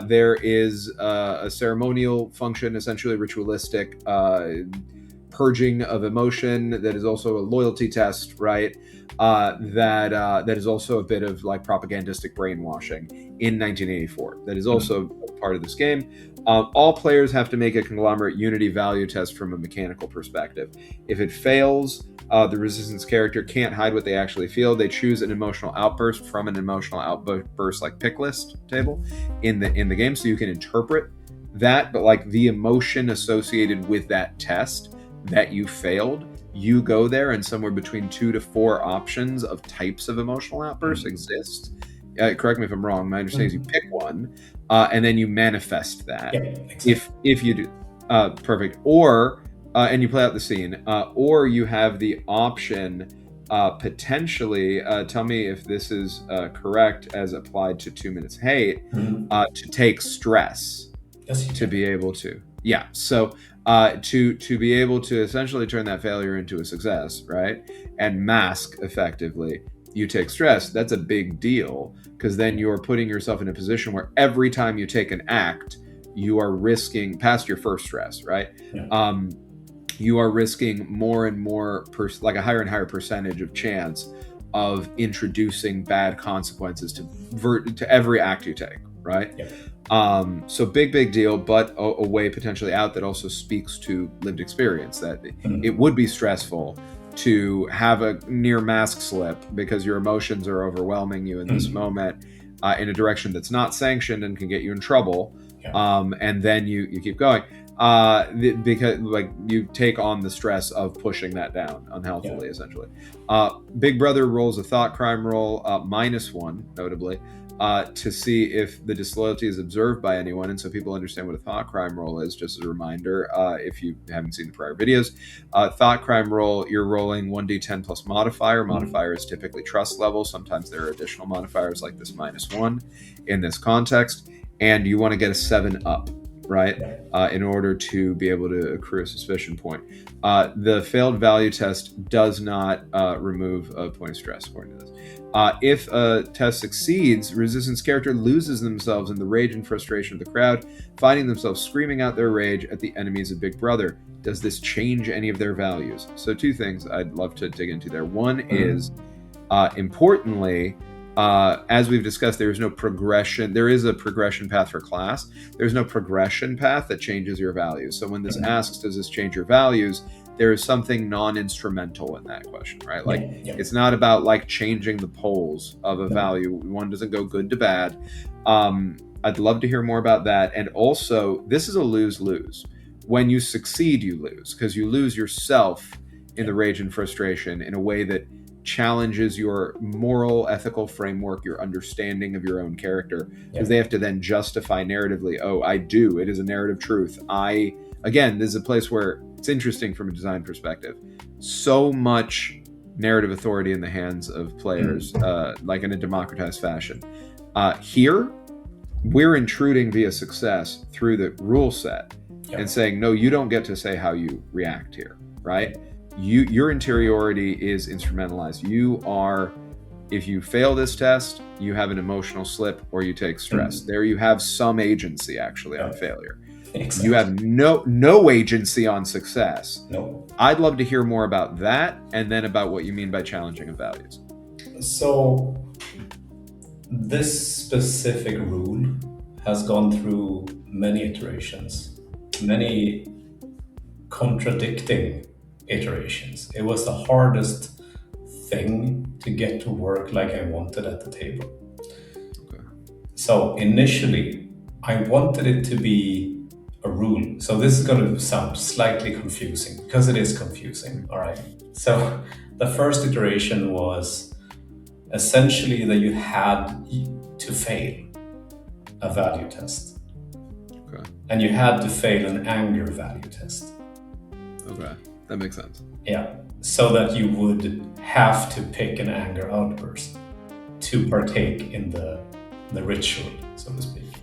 there is a ceremonial function, essentially ritualistic purging of emotion that is also a loyalty test, right? That is also a bit of like propagandistic brainwashing in 1984. That is also part of this game. All players have to make a conglomerate unity value test from a mechanical perspective. If it fails, the resistance character can't hide what they actually feel. They choose an emotional outburst from an emotional outburst like pick list table in the game, so you can interpret that, but like the emotion associated with that test, that you failed, you go there, and somewhere between 2 to 4 options of types of emotional outbursts exist. Correct me if I'm wrong. My understanding is you pick one, and then you manifest that. Yeah, exactly. If you do, perfect. Or and you play out the scene, or you have the option potentially. Tell me if this is correct as applied to 2 Minutes Hate. To take stress, Yes, you to can. be able to, yeah. So to be able to essentially turn that failure into a success, right, and mask effectively, you take stress. That's a big deal, because then you're putting yourself in a position where every time you take an act, you are risking past your first stress, right? Yeah. You are risking more and more, like a higher and higher percentage of chance of introducing bad consequences to every act you take, right? Yeah. So big deal, but a way potentially out that also speaks to lived experience, that it would be stressful to have a near mask slip because your emotions are overwhelming you in this moment in a direction that's not sanctioned and can get you in trouble. Yeah. And then you keep going because like you take on the stress of pushing that down unhealthily, essentially. Big Brother rolls a thought crime roll, -1, notably, to see if the disloyalty is observed by anyone, and so people understand what a thought crime roll is. Just as a reminder, if you haven't seen the prior videos, thought crime roll, you're rolling 1d10 plus modifier. Modifier is typically trust level. Sometimes there are additional modifiers like this -1 in this context, and you want to get a 7 up, right, in order to be able to accrue a suspicion point. The failed value test does not remove a point of stress, according to this. If a test succeeds, resistance character loses themselves in the rage and frustration of the crowd, finding themselves screaming out their rage at the enemies of Big Brother. Does this change any of their values? So 2 things I'd love to dig into there. One is, importantly, as we've discussed, there is no progression. There is a progression path for class. There's no progression path that changes your values. So when this asks, does this change your values, there is something non-instrumental in that question, right? Like, it's not about like changing the poles of a value. One doesn't go good to bad. I'd love to hear more about that. And also, this is a lose-lose. When you succeed, you lose, because you lose yourself in the rage and frustration in a way that challenges your moral, ethical framework, your understanding of your own character, because they have to then justify narratively, oh, I do. It is a narrative truth. Again, this is a place where it's interesting from a design perspective. So much narrative authority in the hands of players, like in a democratized fashion. Here, we're intruding via success through the rule set and saying, no, you don't get to say how you react here, right? Your interiority is instrumentalized. You are, if you fail this test, you have an emotional slip or you take stress. There you have some agency actually on failure. Exactly. You have no agency on success. Nope. I'd love to hear more about that, and then about what you mean by challenging of values. So this specific rule has gone through many iterations, many contradicting iterations. It was the hardest thing to get to work like I wanted at the table. Okay. So initially, I wanted it to be a rule. So this is going to sound slightly confusing, because it is confusing. All right. So the first iteration was essentially that you had to fail a value test. Okay. And you had to fail an anger value test. Okay, that makes sense. Yeah, so that you would have to pick an anger outburst to partake in the ritual, so to speak.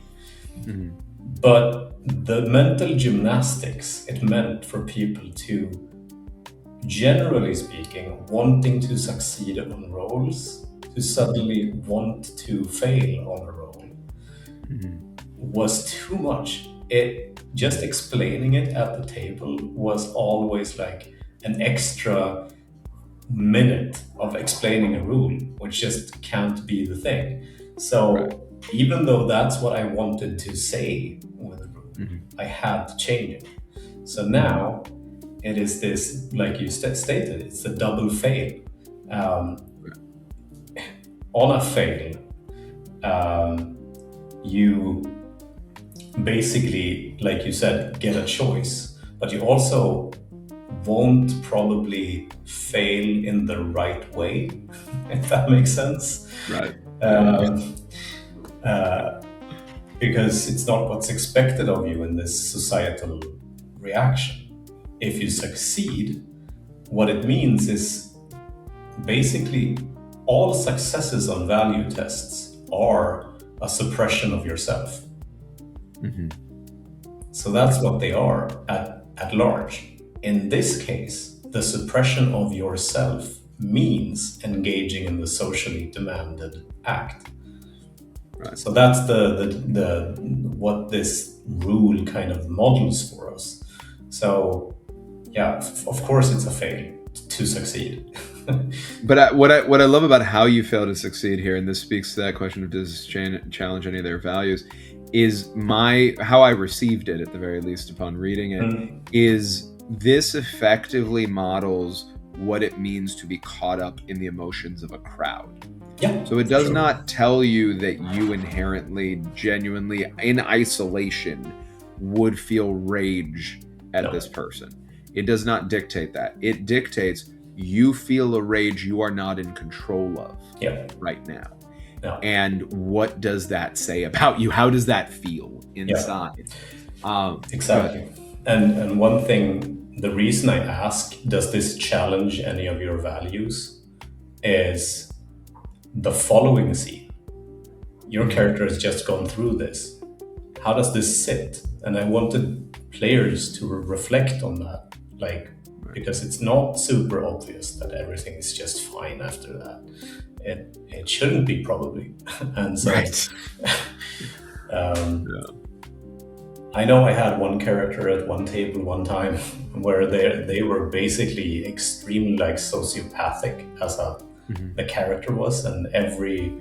But the mental gymnastics it meant for people to, generally speaking, wanting to succeed on roles, to suddenly want to fail on a role, was too much. Just explaining it at the table was always like an extra minute of explaining a rule, which just can't be the thing. So even though that's what I wanted to say with a rule, I had to change it. So now it is this, like you stated, it's a double fail. On a fail, you basically, like you said, get a choice, but you also won't probably fail in the right way, if that makes sense. Right. Because it's not what's expected of you in this societal reaction. If you succeed, what it means is basically all successes on value tests are a suppression of yourself. Mm-hmm. So that's what they are at large. In this case, the suppression of yourself means engaging in the socially demanded act. Right. So that's the what this rule kind of models for us. So yeah, of course it's a fail to succeed. But what I love about how you fail to succeed here, and this speaks to that question of does this challenge any of their values, is how I received it at the very least upon reading it, is this effectively models what it means to be caught up in the emotions of a crowd. Yeah. So it does not tell you that you inherently, genuinely, in isolation, would feel rage at this person. It does not dictate that. It dictates you feel a rage you are not in control of right now. Yeah. And what does that say about you? How does that feel inside? Exactly. And one thing, the reason I ask, does this challenge any of your values, is the following scene. Your character has just gone through this. How does this sit? And I wanted players to reflect on that, because it's not super obvious that everything is just fine after that. It shouldn't be, probably. And so I know I had one character at one table one time where they were basically extremely sociopathic as the character was, and every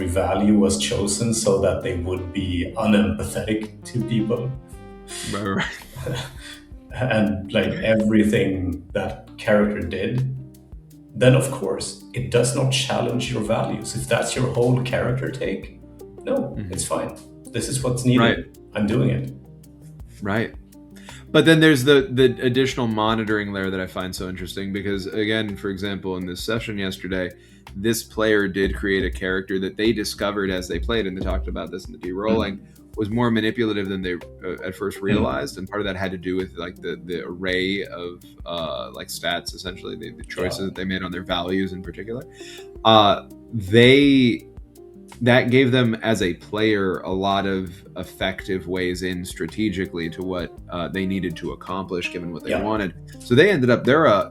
value was chosen so that they would be unempathetic to people. Right. And everything that character did, then of course it does not challenge your values. If that's your whole character take, no, it's fine. This is what's needed. Right. I'm doing it. Right. But then there's the additional monitoring layer that I find so interesting, because again, for example, in this session yesterday, this player did create a character that they discovered as they played, and they talked about this in the de-rolling, was more manipulative than they at first realized. And part of that had to do with the array of stats, essentially the choices that they made on their values in particular. That gave them as a player a lot of effective ways in strategically to what they needed to accomplish given what they wanted. So they ended up they're a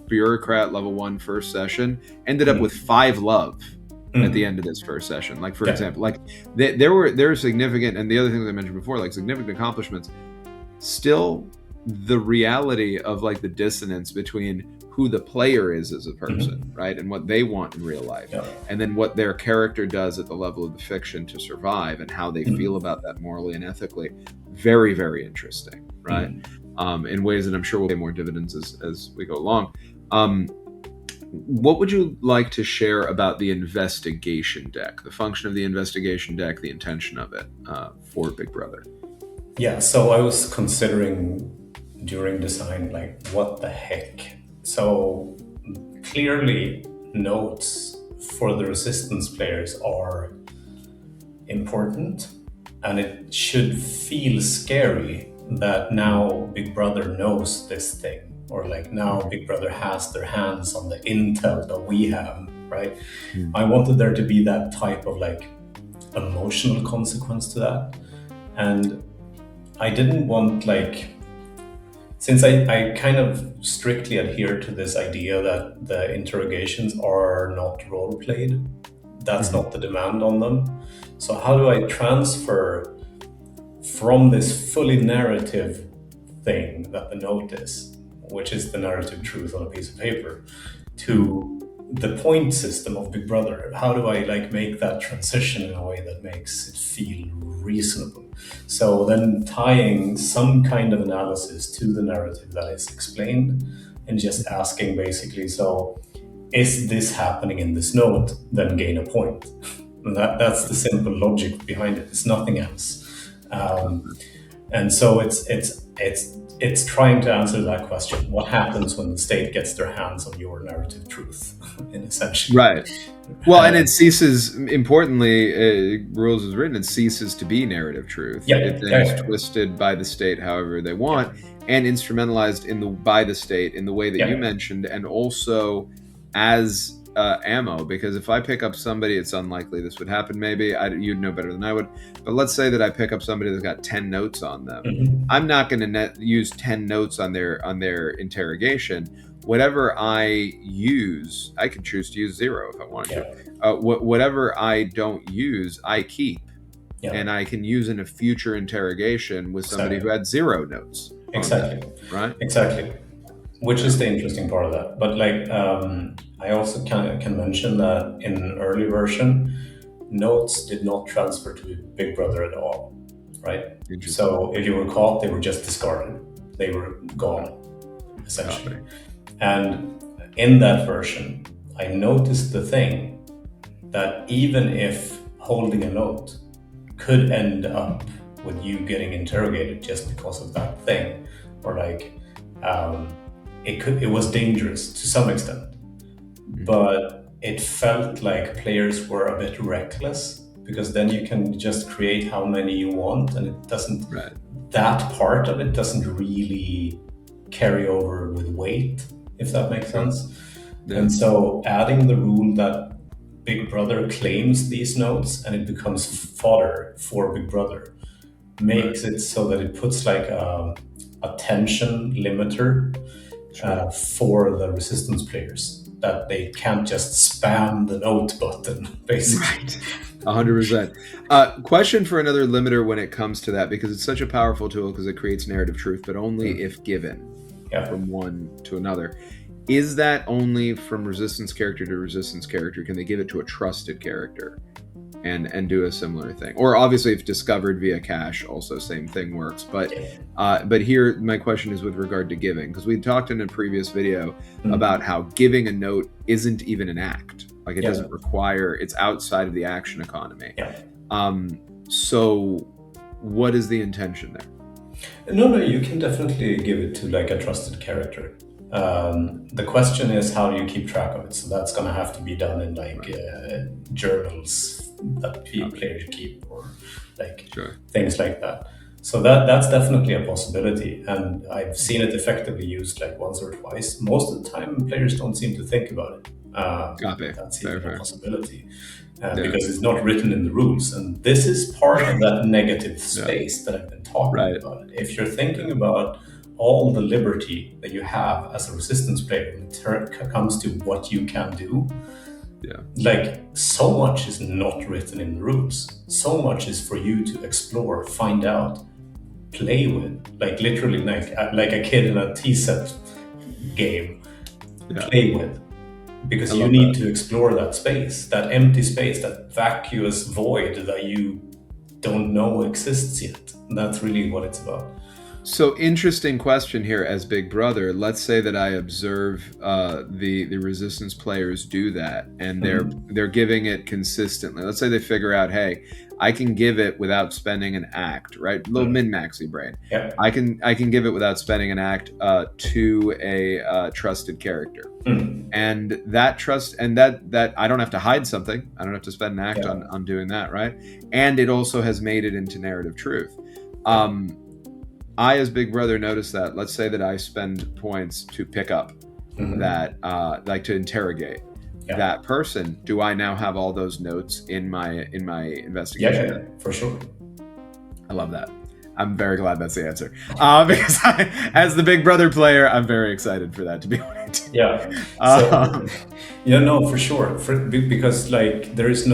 bureaucrat level 1 first session, ended up with 5 love at the end of this first session. For example, there were significant, and the other things I mentioned before, significant accomplishments. Still, the reality of the dissonance between who the player is as a person, right, and what they want in real life, and then what their character does at the level of the fiction to survive, and how they feel about that morally and ethically, very, very interesting, right? In ways that I'm sure will pay more dividends as we go along. What would you like to share about the investigation deck, the function of the investigation deck, the intention of it for Big Brother? Yeah, so I was considering during design, what the heck? So clearly notes for the resistance players are important, and it should feel scary that now Big Brother knows this thing, or now Big Brother has their hands on the intel that we have, right? I wanted there to be that type of emotional consequence to that. And I didn't want since I kind of strictly adhere to this idea that the interrogations are not role played, that's not the demand on them. So how do I transfer from this fully narrative thing that the note is, which is the narrative truth on a piece of paper, to the point system of Big Brother? How do I make that transition in a way that makes it feel reasonable? So then tying some kind of analysis to the narrative that is explained, and just asking basically, so is this happening in this note, then gain a point. And that's the simple logic behind it. It's nothing else. And so it's trying to answer that question: what happens when the state gets their hands on your narrative truth, in essentially. Right. Well, and it ceases, importantly, rules is written, it ceases to be narrative truth. Yeah, It then yeah, is yeah. twisted by the state however they want, and instrumentalized by the state in the way that Yeah. you mentioned, and also as ammo. Because if I pick up somebody, it's unlikely this would happen. Maybe you'd know better than I would. But let's say that I pick up somebody that's got 10 notes on them. Mhm. I'm not going to use 10 notes on their interrogation. Whatever I use, I can choose to use 0 if I want to. Whatever I don't use, I keep. Yeah. And I can use in a future interrogation with somebody Exactly. who had 0 notes. Exactly. Right? Exactly. Which is the interesting part of that. But like, I also can mention that in an early version, notes did not transfer to Big Brother at all, right? So if you were caught, they were just discarded. They were gone, essentially. And in that version, I noticed the thing that even if holding a note could end up with you getting interrogated just because of that thing, or like it was dangerous to some extent, but it felt like players were a bit reckless, because then you can just create how many you want, and it doesn't, that part of it doesn't really carry over with weight, if that makes sense. And so adding the rule that Big Brother claims these notes and it becomes fodder for Big Brother makes it so that it puts like a tension limiter for the resistance players, that they can't just spam the note button, basically. Right. 100%. Question for another limiter when it comes to that, because it's such a powerful tool because it creates narrative truth, but only if given from one to another. Is that only from resistance character to resistance character? Can they give it to a trusted character and do a similar thing? Or obviously if discovered via cache, also same thing works. But here my question is with regard to giving, because we talked in a previous video about how giving a note isn't even an act. Like it doesn't require, it's outside of the action economy. So what is the intention there? No, you can definitely give it to like a trusted character. The question is, how do you keep track of it? So that's going to have to be done in like journals that players keep, or like things like that. So that's definitely a possibility, and I've seen it effectively used like once or twice. Most of the time, players don't seem to think about it. That's even a possibility, because it's not written in the rules, and this is part of that negative space that I've been talking about. If you're thinking about all the liberty that you have as a resistance player when it comes to what you can do, like so much is not written in the rules. So much is for you to explore, find out, play with, like literally like a kid in a T-set game, play with, because you need to explore that space, that empty space, that vacuous void that you don't know exists yet. And that's really what it's about. So interesting question here as Big Brother. Let's say that I observe the resistance players do that, and they're giving it consistently. Let's say they figure out, hey, I can give it without spending an act, right? Little min-maxy brain. I can give it without spending an act to a trusted character, and that trust, and that I don't have to hide something. I don't have to spend an act on doing that, right? And it also has made it into narrative truth. I, as Big Brother, notice that. Let's say that I spend points to pick up that, like to interrogate that person. Do I now have all those notes in my investigation? Yeah, for sure. I love that. I'm very glad that's the answer. Because as the Big Brother player, I'm very excited for that to be what I do. For sure. Because like there's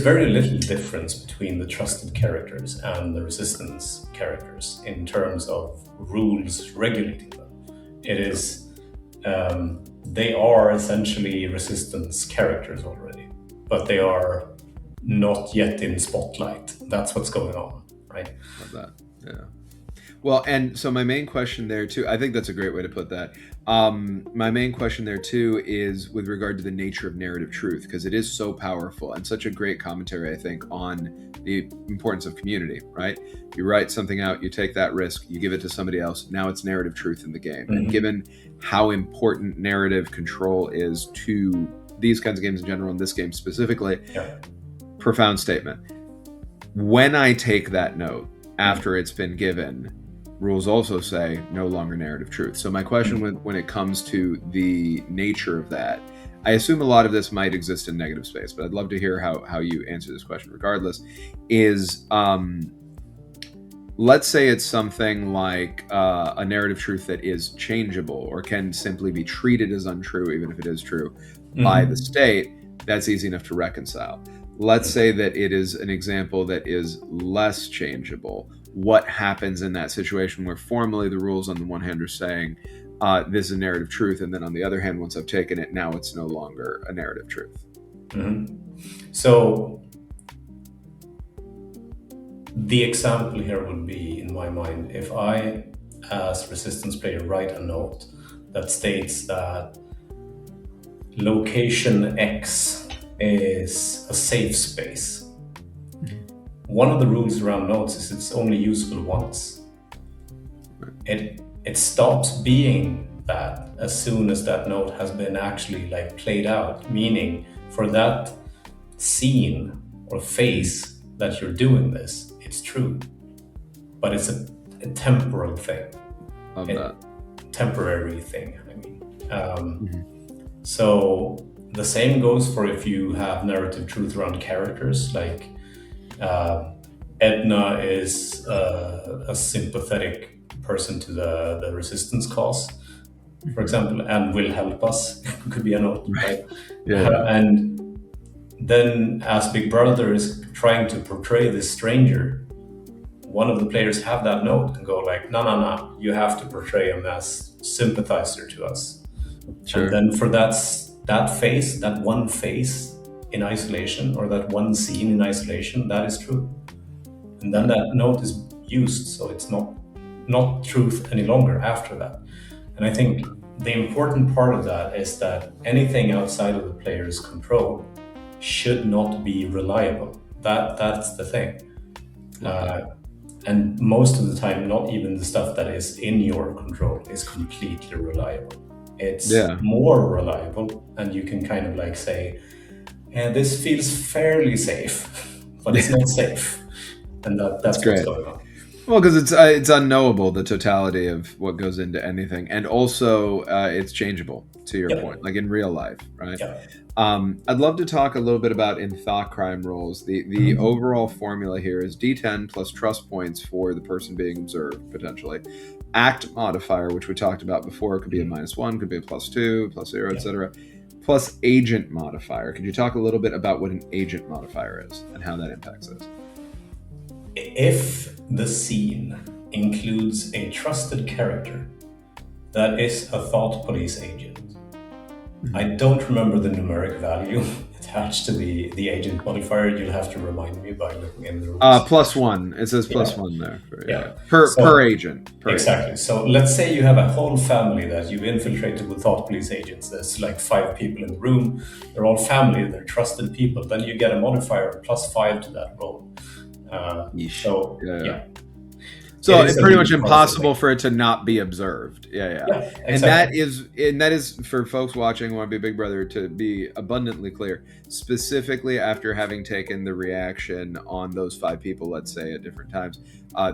very little difference between the trusted characters and the resistance characters in terms of rules regulating them. It is, they are essentially resistance characters already, but they are not yet in spotlight. That's what's going on, right? Love that. Yeah. Well, and so my main question there too, I think that's a great way to put that. My main question there too is with regard to the nature of narrative truth, because it is so powerful and such a great commentary, I think, on the importance of community, right? You write something out, you take that risk, you give it to somebody else. Now it's narrative truth in the game. Mm-hmm. And given how important narrative control is to these kinds of games in general, and this game specifically, profound statement. When I take that note after it's been given, rules also say no longer narrative truth. So my question when it comes to the nature of that, I assume a lot of this might exist in negative space, but I'd love to hear how you answer this question regardless, is let's say it's something like a narrative truth that is changeable or can simply be treated as untrue, even if it is true, by the state. That's easy enough to reconcile. Let's say that it is an example that is less changeable. What happens in that situation where formally the rules on the one hand are saying this is a narrative truth, and then on the other hand, once I've taken it, now it's no longer a narrative truth? So the example here would be, in my mind, if I, as Resistance player, write a note that states that location X is a safe space. One of the rules around notes is it's only useful once. It stops being that as soon as that note has been actually like played out, meaning for that scene or phase that you're doing this, it's true, but it's a temporal thing, temporary thing. I mean, so the same goes for if you have narrative truth around characters, like Edna is a sympathetic person to the resistance cause, for example, and will help us. Could be a note, right? And then as Big Brother is trying to portray this stranger, one of the players have that note and go like, no, you have to portray him as sympathizer to us. Sure. And then for that phase, that one phase in isolation, or that one scene in isolation, that is true. And then that note is used, so it's not truth any longer after that. And I think the important part of that is that anything outside of the player's control should not be reliable. That's the thing. And most of the time, not even the stuff that is in your control is completely reliable. It's more reliable, and you can kind of like say, this feels fairly safe, but it's not safe. And that's great. What's going on. Well, because it's unknowable, the totality of what goes into anything, and also it's changeable, to your point, like in real life, right? I'd love to talk a little bit about in thought crime rolls. The overall formula here is D10 plus trust points for the person being observed, potentially. Act modifier, which we talked about before, could be a -1, could be a +2, +0, etc. Plus agent modifier. Could you talk a little bit about what an agent modifier is and how that impacts this? If the scene includes a trusted character that is a thought police agent, I don't remember the numeric value attached to the agent modifier. You'll have to remind me by looking in the rules. +1. It says +1 there. Per agent. Exactly. So let's say you have a whole family that you've infiltrated with thought police agents. There's like 5 people in the room. They're all family. They're trusted people. Then you get a modifier +5 to that roll. So it's pretty much impossible for it to not be observed. Exactly. And that is for folks watching who want to be Big Brother, to be abundantly clear, specifically after having taken the reaction on those 5 people, let's say at different times.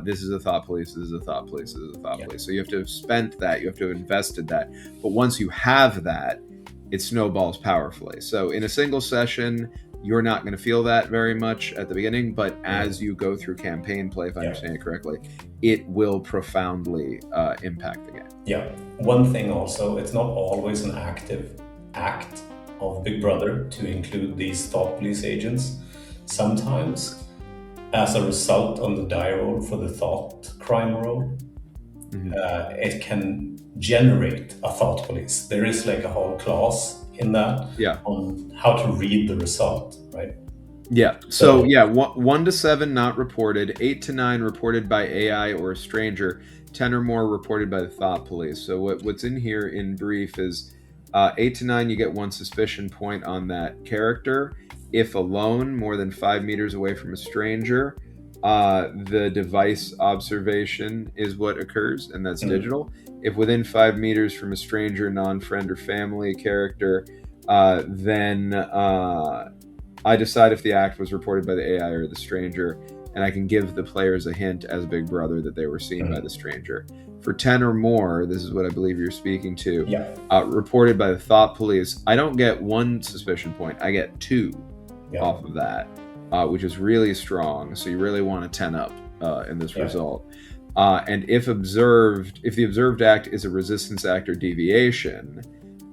This is a thought police, this is a thought police, this is a thought police. So you have to have spent that, you have to have invested that. But once you have that, it snowballs powerfully. So in a single session, you're not going to feel that very much at the beginning, but as you go through campaign play, if I understand it correctly, it will profoundly impact the game. Yeah. One thing also, it's not always an active act of Big Brother to include these thought police agents. Sometimes, as a result on the die roll for the thought crime roll, it can generate a thought police. There is like a whole clause in that on how to read the result, right? Yeah. So So yeah, 1 to 7 not reported, 8 to 9 reported by AI or a stranger, 10 or more reported by the thought police. So what's in here in brief is 8 to 9 you get 1 suspicion point on that character. If alone, more than 5 meters away from a stranger, the device observation is what occurs, and that's digital. If within 5 meters from a stranger, non-friend or family character, then I decide if the act was reported by the AI or the stranger, and I can give the players a hint as Big Brother that they were seen by the stranger. For 10 or more, this is what I believe you're speaking to, yeah, reported by the thought police, I don't get 1 suspicion point, I get 2 yeah, off of that, which is really strong. So you really want to 10 up in this result. And if the observed act is a resistance act or deviation,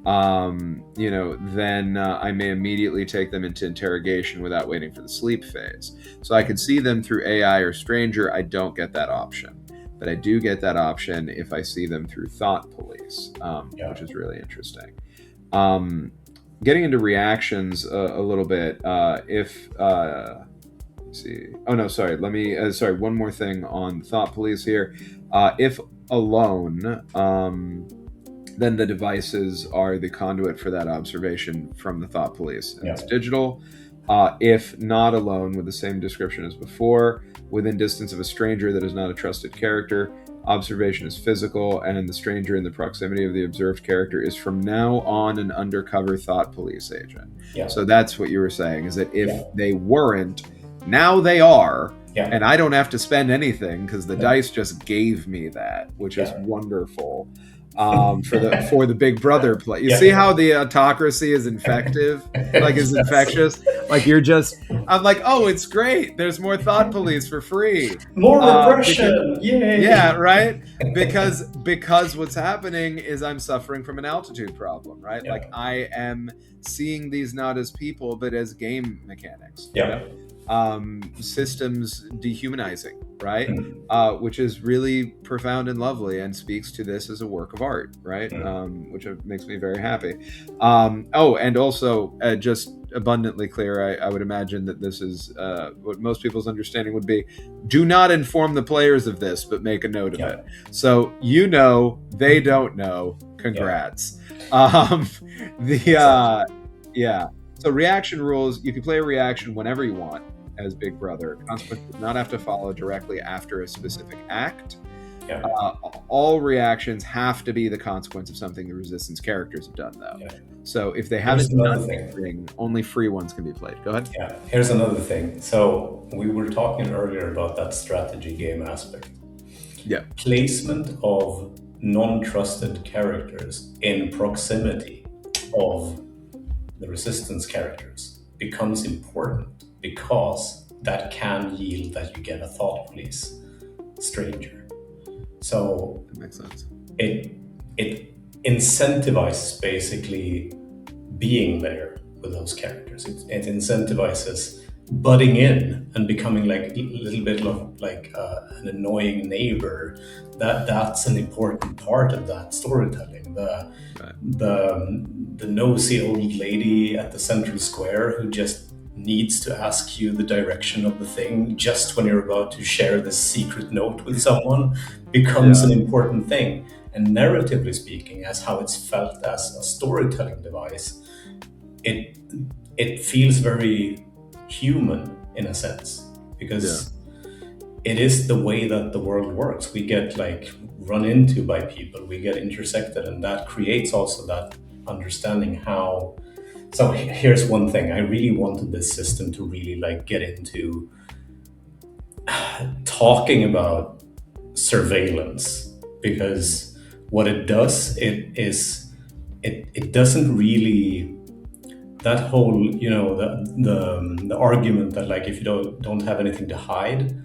then I may immediately take them into interrogation without waiting for the sleep phase. So I could see them through AI or stranger. I don't get that option, but I do get that option if I see them through thought police, which is really interesting. Getting into reactions a little bit. Let's see. Oh no, sorry. Let me. Sorry. One more thing on thought police here. If alone, then the devices are the conduit for that observation from the thought police. And it's digital. If not alone, with the same description as before, within distance of a stranger that is not a trusted character, observation is physical, and the stranger in the proximity of the observed character is from now on an undercover thought police agent. So that's what you were saying, is that if they weren't, now they are. And I don't have to spend anything because the dice just gave me that, which is wonderful. For the Big Brother play. You see how the autocracy is infective, is infectious. I'm like, oh, it's great. There's more thought police for free. More repression. Yay. Yeah, right. Because what's happening is I'm suffering from an altitude problem, right? Like I am seeing these not as people, but as game mechanics. Systems dehumanizing, right? Which is really profound and lovely and speaks to this as a work of art, right? Which makes me very happy. And also just abundantly clear, I would imagine that this is what most people's understanding would be: do not inform the players of this, but make a note of it. So they don't know. Congrats. So reaction rules: you can play a reaction whenever you want as Big Brother. Consequence does not have to follow directly after a specific act. All reactions have to be the consequence of something the resistance characters have done, though. So if they haven't done anything, only free ones can be played. Go ahead. Here's another thing. So we were talking earlier about that strategy game aspect. Placement of non-trusted characters in proximity of the resistance characters becomes important, because that can yield that you get a thought police stranger. So that makes sense. It incentivizes basically being there with those characters. It incentivizes butting in and becoming like a little bit of like an annoying neighbor. That's an important part of that storytelling. The nosy old lady at the central square who just needs to ask you the direction of the thing just when you're about to share this secret note with someone becomes an important thing. And narratively speaking, as how it's felt as a storytelling device, it feels very human in a sense, because it is the way that the world works. We get run into by people, we get intersected, and that creates also that understanding how. So here's one thing: I really wanted this system to really get into talking about surveillance, because what it does, it doesn't really, that whole the argument that if you don't have anything to hide,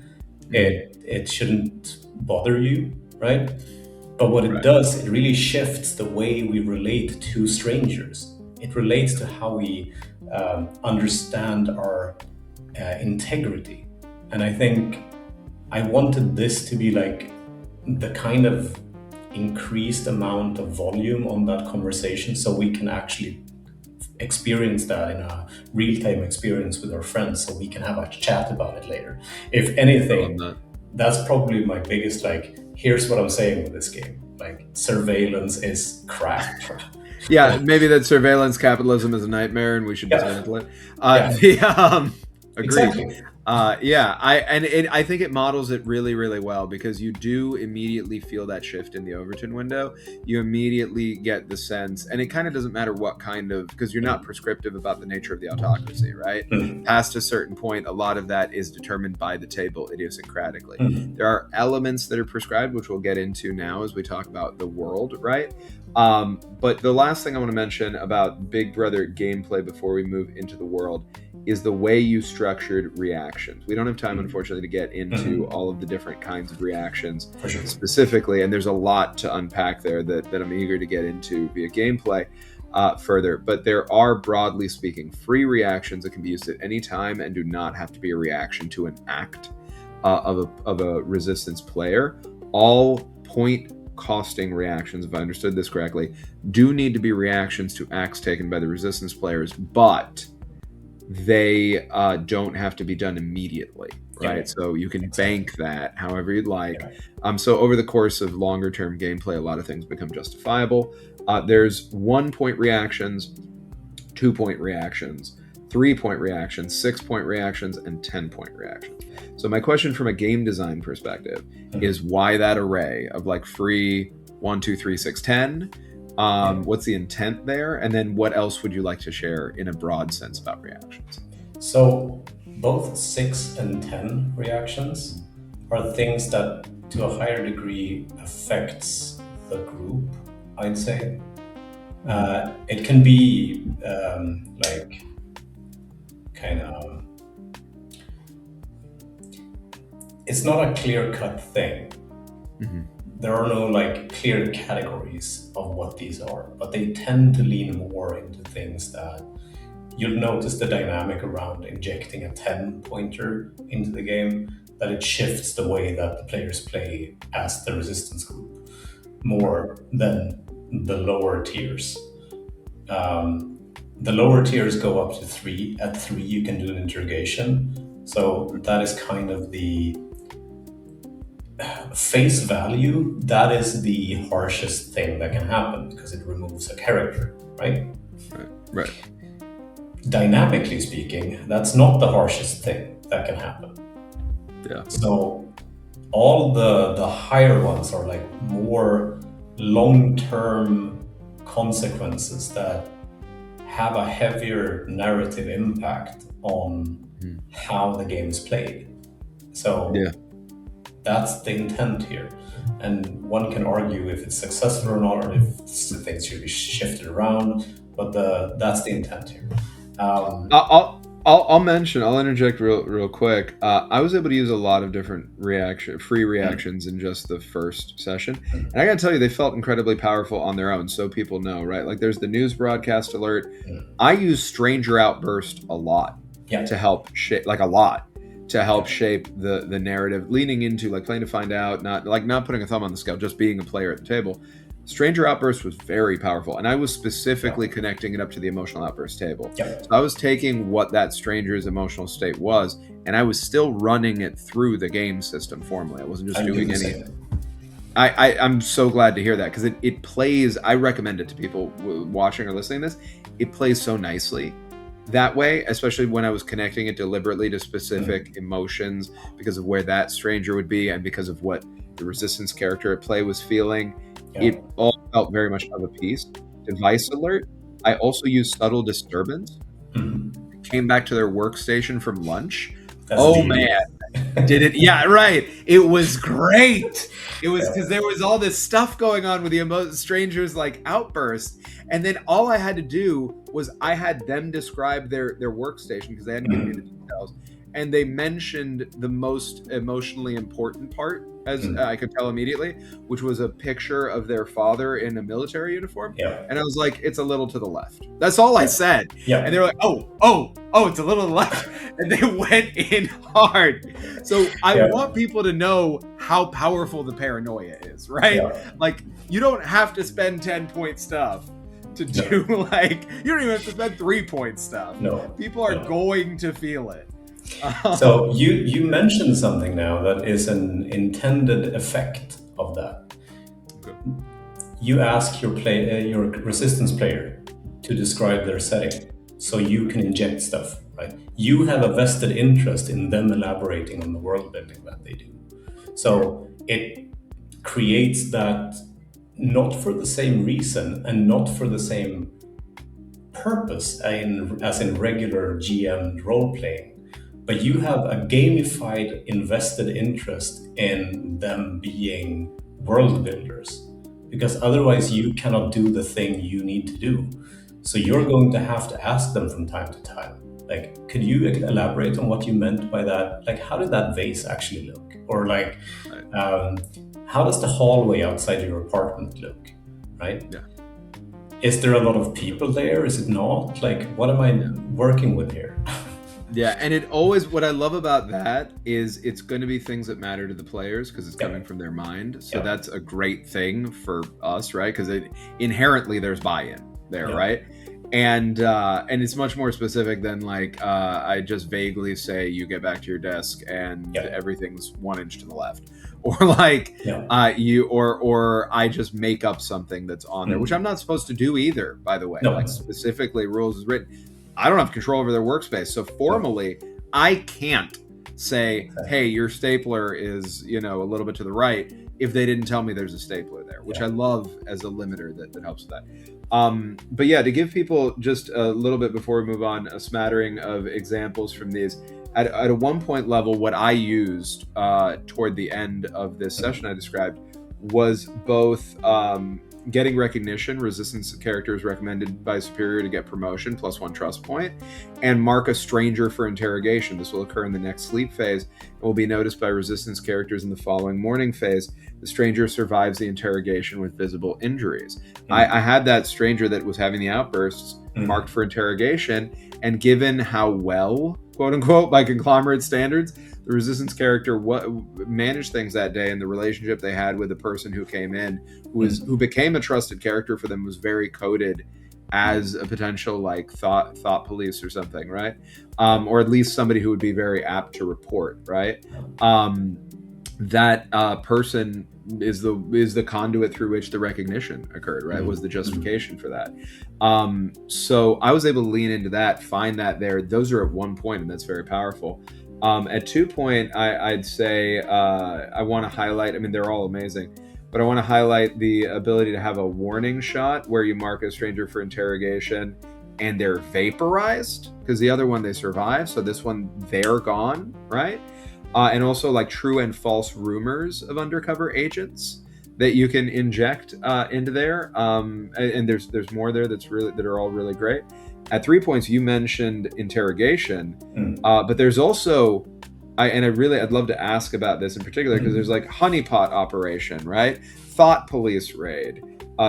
it shouldn't bother you, right? But what it does, it really shifts the way we relate to strangers. It relates to how we understand our integrity. And I think I wanted this to be the kind of increased amount of volume on that conversation, so we can actually experience that in a real-time experience with our friends so we can have a chat about it later. If anything, that's probably my biggest, like, here's what I'm saying with this game. Like, surveillance is crap. Yeah, maybe that surveillance capitalism is a nightmare and we should dismantle it. Agreed. Exactly. I think it models it really, really well, because you do immediately feel that shift in the Overton window. You immediately get the sense, and it kind of doesn't matter what kind of, because you're not prescriptive about the nature of the autocracy, right? Past a certain point, a lot of that is determined by the table idiosyncratically. There are elements that are prescribed, which we'll get into now as we talk about the world, right? But the last thing I want to mention about Big Brother gameplay before we move into the world is the way you structured reactions. We don't have time, unfortunately, to get into all of the different kinds of reactions specifically, and there's a lot to unpack there that I'm eager to get into via gameplay further. But there are, broadly speaking, free reactions that can be used at any time and do not have to be a reaction to an act of a resistance player. All point costing reactions, if I understood this correctly, do need to be reactions to acts taken by the resistance players, but they don't have to be done immediately, right? So you can bank that however you'd like. So over the course of longer term gameplay, a lot of things become justifiable. There's 1-point reactions, 2-point reactions, 3-point reactions, 6-point reactions, and 10-point reactions. So my question from a game design perspective is, why that array of like free 1, 2, 3, 6, 10? What's the intent there? And then what else would you like to share in a broad sense about reactions? So both 6 and 10 reactions are things that to a higher degree affects the group, I'd say. It can be like kind of, it's not a clear-cut thing. There are no like clear categories of what these are, but they tend to lean more into things that you'll notice the dynamic around injecting a 10-pointer into the game, that it shifts the way that the players play as the resistance group more than the lower tiers. The lower tiers go up to 3. At 3, you can do an interrogation. So that is kind of the face value. That is the harshest thing that can happen because it removes a character, right? Right. Dynamically speaking, that's not the harshest thing that can happen. Yeah. So all the higher ones are like more long-term consequences that have a heavier narrative impact on how the game is played. So that's the intent here. And one can argue if it's successful or not, or if things should be shifted around, but that's the intent here. I'll interject real quick. I was able to use a lot of different free reactions in just the first session, and I gotta tell you, they felt incredibly powerful on their own. So people know, right? Like, there's the news broadcast alert. I use Stranger Outburst a lot to help shape, shape the narrative, leaning into like playing to find out, not putting a thumb on the scale, just being a player at the table. Stranger Outburst was very powerful, and I was specifically connecting it up to the emotional outburst table. So I was taking what that stranger's emotional state was, and I was still running it through the game system formally. I wasn't just doing anything. I'm so glad to hear that, because it plays, I recommend it to people watching or listening to this. It plays so nicely that way, especially when I was connecting it deliberately to specific emotions because of where that stranger would be and because of what the resistance character at play was feeling. It all felt very much of a piece. Device alert. I also used subtle disturbance. Came back to their workstation from lunch. Man. Did it? Yeah, right. It was great. It was because there was all this stuff going on with the strangers like outburst. And then all I had to do was I had them describe their workstation, because they hadn't given me the details. And they mentioned the most emotionally important part, as I could tell immediately, which was a picture of their father in a military uniform. And I was like, it's a little to the left. That's all I said. And they were like, oh, it's a little to the left. And they went in hard. So I want people to know how powerful the paranoia is, right? Like, you don't have to spend 10-point stuff to do like, you don't even have to spend 3-point stuff. No. People are going to feel it. So you mentioned something now that is an intended effect of that. Okay. You ask your resistance player to describe their setting, so you can inject stuff, right? You have a vested interest in them elaborating on the world building that they do. So it creates that, not for the same reason and not for the same purpose as in regular GM role playing, but you have a gamified invested interest in them being world builders, because otherwise you cannot do the thing you need to do. So you're going to have to ask them from time to time, like, could you elaborate on what you meant by that? Like, how did that vase actually look? Or like, how does the hallway outside your apartment look, right? Yeah. Is there a lot of people there? Is it not? Like, what am I working with here? Yeah, and it always, what I love about that is it's going to be things that matter to the players because it's coming from their mind. So that's a great thing for us, right? Because inherently there's buy-in there, right? And it's much more specific than like I just vaguely say you get back to your desk and everything's 1 inch to the left, or like or I just make up something that's on there, which I'm not supposed to do either, by the way. Like specifically, rules is written. I don't have control over their workspace, so formally, I can't say, "Hey, your stapler is a little bit to the right," if they didn't tell me there's a stapler there, which I love as a limiter that helps with that. But yeah, to give people just a little bit before we move on, a smattering of examples from these. At a 1-point level, what I used toward the end of this session I described was both getting recognition. Resistance characters recommended by superior to get promotion, +1 trust point, and mark a stranger for interrogation. This will occur in the next sleep phase and will be noticed by resistance characters in the following morning phase. The stranger survives the interrogation with visible injuries. I had that stranger that was having the outbursts marked for interrogation, and given how well, quote unquote, by conglomerate standards, the resistance character managed things that day, and the relationship they had with the person who came in, who became a trusted character for them, was very coded as a potential like thought police or something, right? Or at least somebody who would be very apt to report, right? That person is the conduit through which the recognition occurred, right? Was the justification for that. So I was able to lean into that, find that there. Those are at 1 point, and that's very powerful. At 2 point, I'd say I want to highlight, I mean, they're all amazing, but I want to highlight the ability to have a warning shot where you mark a stranger for interrogation and they're vaporized, because the other one they survive, so this one they're gone, right? And also like true and false rumors of undercover agents that you can inject into there. And there's more there that are all really great. At 3 points, you mentioned interrogation, but there's also, I'd love to ask about this in particular, because there's like honeypot operation, right? Thought police raid,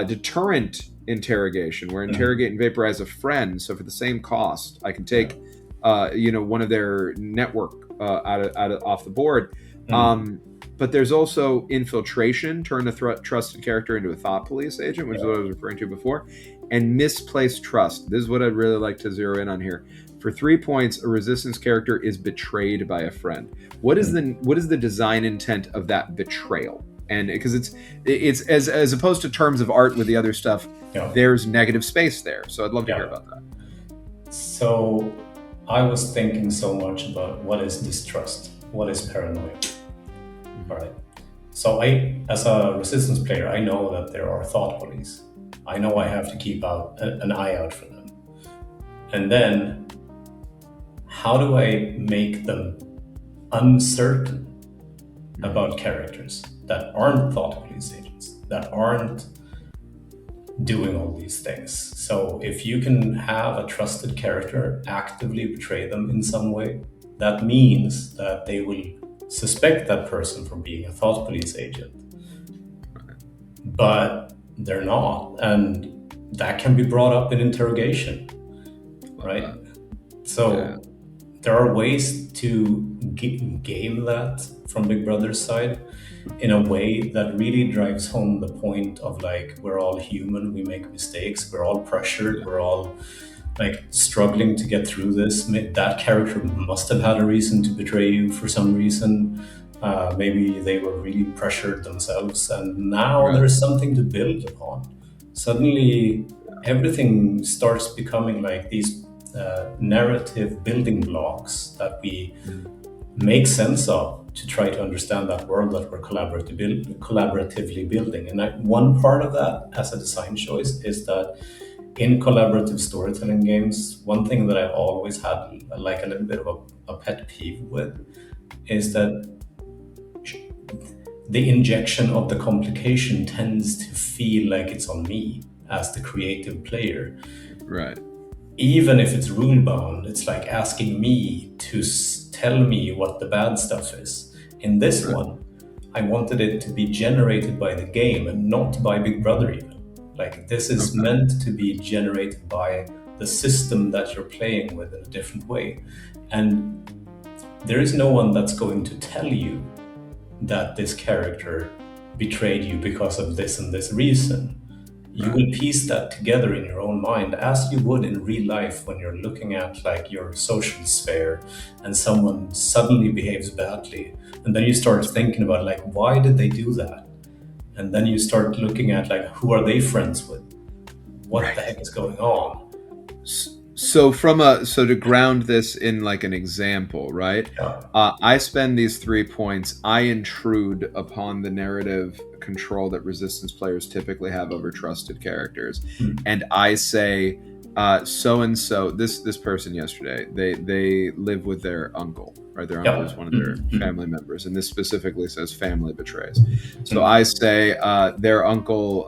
deterrent interrogation, where interrogate and vaporize a friend. So for the same cost, I can take, one of their network off the board. But there's also infiltration, turn a trusted character into a thought police agent, which is what I was referring to before, and misplaced trust. This is what I'd really like to zero in on here. For 3 points, a resistance character is betrayed by a friend. What is the design intent of that betrayal? And because it's as opposed to terms of art with the other stuff, there's negative space there. So I'd love to hear about that. So I was thinking so much about what is distrust, what is paranoia. All right. So as a resistance player, I know that there are thought police. I know I have to keep an eye out for them. And then, how do I make them uncertain about characters that aren't thought police agents, that aren't doing all these things? So if you can have a trusted character actively betray them in some way, that means that they will suspect that person from being a thought police agent. But they're not, and that can be brought up in interrogation, right? So there are ways to game that from Big Brother's side. in a way that really drives home the point of like, we're all human, we make mistakes, we're all pressured, we're all like struggling to get through this. That character must have had a reason to betray you for some reason. Maybe they were really pressured themselves, and now Right. there's something to build upon. Suddenly, everything starts becoming like these narrative building blocks that we make sense of to try to understand that world that we're collaboratively building. And one part of that, as a design choice, is that in collaborative storytelling games, one thing that I've always had like a little bit of a pet peeve with is that the injection of the complication tends to feel like it's on me as the creative player. Right. Even if it's rule bound, it's like asking me to tell me what the bad stuff is. In this one, I wanted it to be generated by the game and not by Big Brother even. Like, this is meant to be generated by the system that you're playing with in a different way. And there is no one that's going to tell you that this character betrayed you because of this and this reason. You will piece that together in your own mind, as you would in real life when you're looking at like your social sphere and someone suddenly behaves badly. And then you start thinking about like, why did they do that? And then you start looking at like, who are they friends with? What the heck is going on? So to ground this in like an example, right? Yeah. I spend these 3 points. I intrude upon the narrative control that resistance players typically have over trusted characters, and I say, so and so. This person yesterday, they live with their uncle, right? Their uncle is one of their family members, and this specifically says family betrays. So I say their uncle.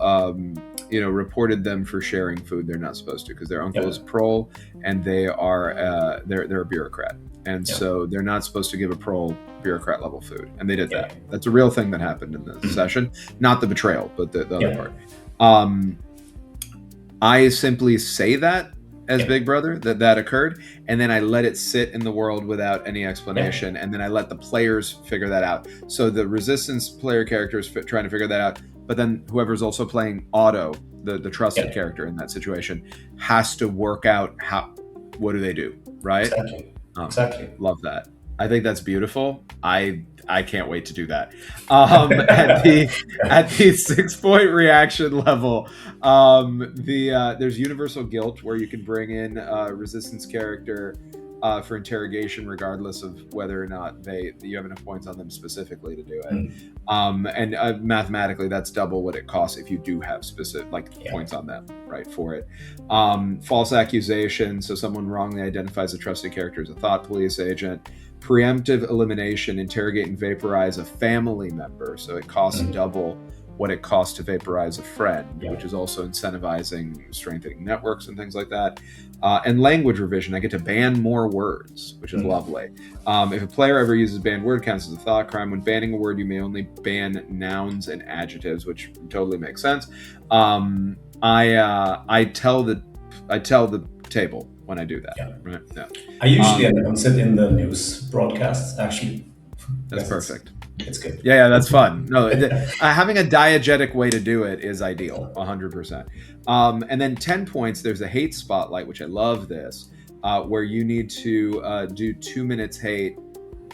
Reported them for sharing food they're not supposed to because their uncle is a prole and they are they're a bureaucrat, and so they're not supposed to give a prole bureaucrat level food, and they did that. That's a real thing that happened in the session, not the betrayal, but the other part. I simply say that as Big Brother that occurred, and then I let it sit in the world without any explanation, and then I let the players figure that out. So the resistance player character is trying to figure that out, but then whoever's also playing Otto, the trusted character in that situation, has to work out what do they do, right? Exactly. Love that. I think that's beautiful. I can't wait to do that. At the 6 point reaction level, there's universal guilt where you can bring in a resistance character for interrogation, regardless of whether or not you have enough points on them specifically to do it. And mathematically, that's double what it costs if you do have specific points on them, right, for it. False accusation, so someone wrongly identifies a trusted character as a thought police agent. Preemptive elimination, interrogate and vaporize a family member, so it costs double what it costs to vaporize a friend, which is also incentivizing strengthening networks and things like that. And language revision, I get to ban more words, which is lovely. If a player ever uses banned word counts as a thought crime. When banning a word, you may only ban nouns and adjectives, which totally makes sense. I tell the table when I do that. Right? Yeah. I usually announce it in the news broadcasts, actually. That's perfect. It's good. Yeah, that's fun. No, having a diegetic way to do it is ideal, 100%. And then 10 points, there's a hate spotlight, which I love this, where you need to do 2 minutes hate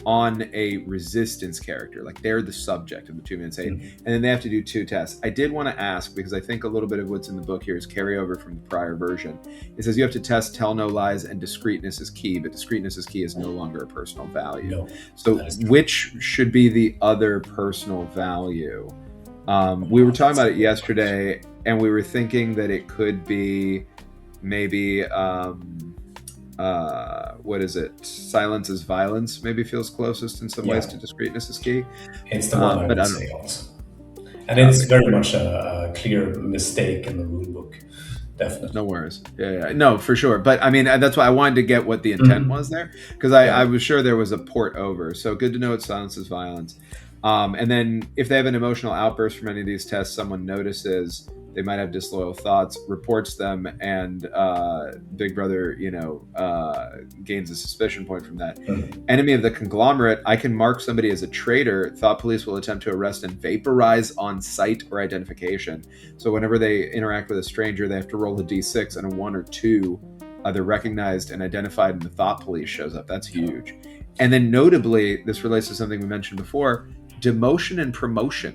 on a resistance character. Like, they're the subject of the 2 minutes hate. And then they have to do 2 tests. I did want to ask, because I think a little bit of what's in the book here is carryover from the prior version. It says you have to test tell no lies and discreetness is key, but discreetness is key is no longer a personal value. No, so which should be the other personal value? We were talking about it yesterday, and we were thinking that it could be maybe what is it? Silence is violence. Maybe feels closest in some ways to discreetness is key. It's the one I would say also, and it's very much a clear mistake in the rule book. Definitely. No worries. Yeah, no, for sure. But I mean, that's why I wanted to get what the intent was there, because I was sure there was a port over. So good to know it's silence is violence. And then if they have an emotional outburst from any of these tests, someone notices, they might have disloyal thoughts, reports them, and Big Brother, gains a suspicion point from that. Enemy of the conglomerate, I can mark somebody as a traitor. Thought police will attempt to arrest and vaporize on sight or identification. So whenever they interact with a stranger, they have to roll a d6, and a 1 or 2, they're recognized and identified, and the thought police shows up. That's huge. And then notably, this relates to something we mentioned before, demotion and promotion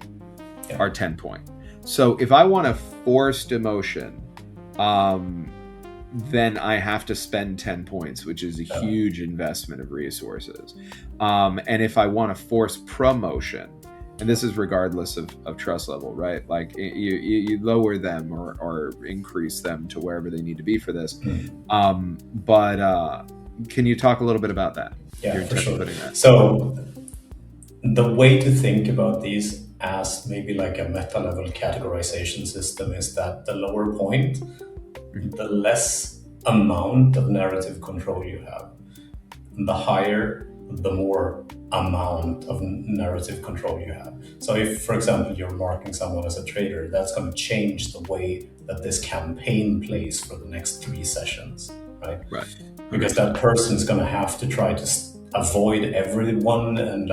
are 10 points. So if I want to force demotion, then I have to spend 10 points, which is a huge investment of resources. And if I want to force promotion, and this is regardless of trust level, right? Like you lower them or increase them to wherever they need to be for this. But can you talk a little bit about that? Yeah, for sure. So the way to think about these as maybe like a meta level categorization system is that the lower point, the less amount of narrative control you have. The higher, the more amount of narrative control you have. So if, for example, you're marking someone as a traitor, that's going to change the way that this campaign plays for the next 3 sessions, right? Right. Because that person is going to have to try to avoid everyone and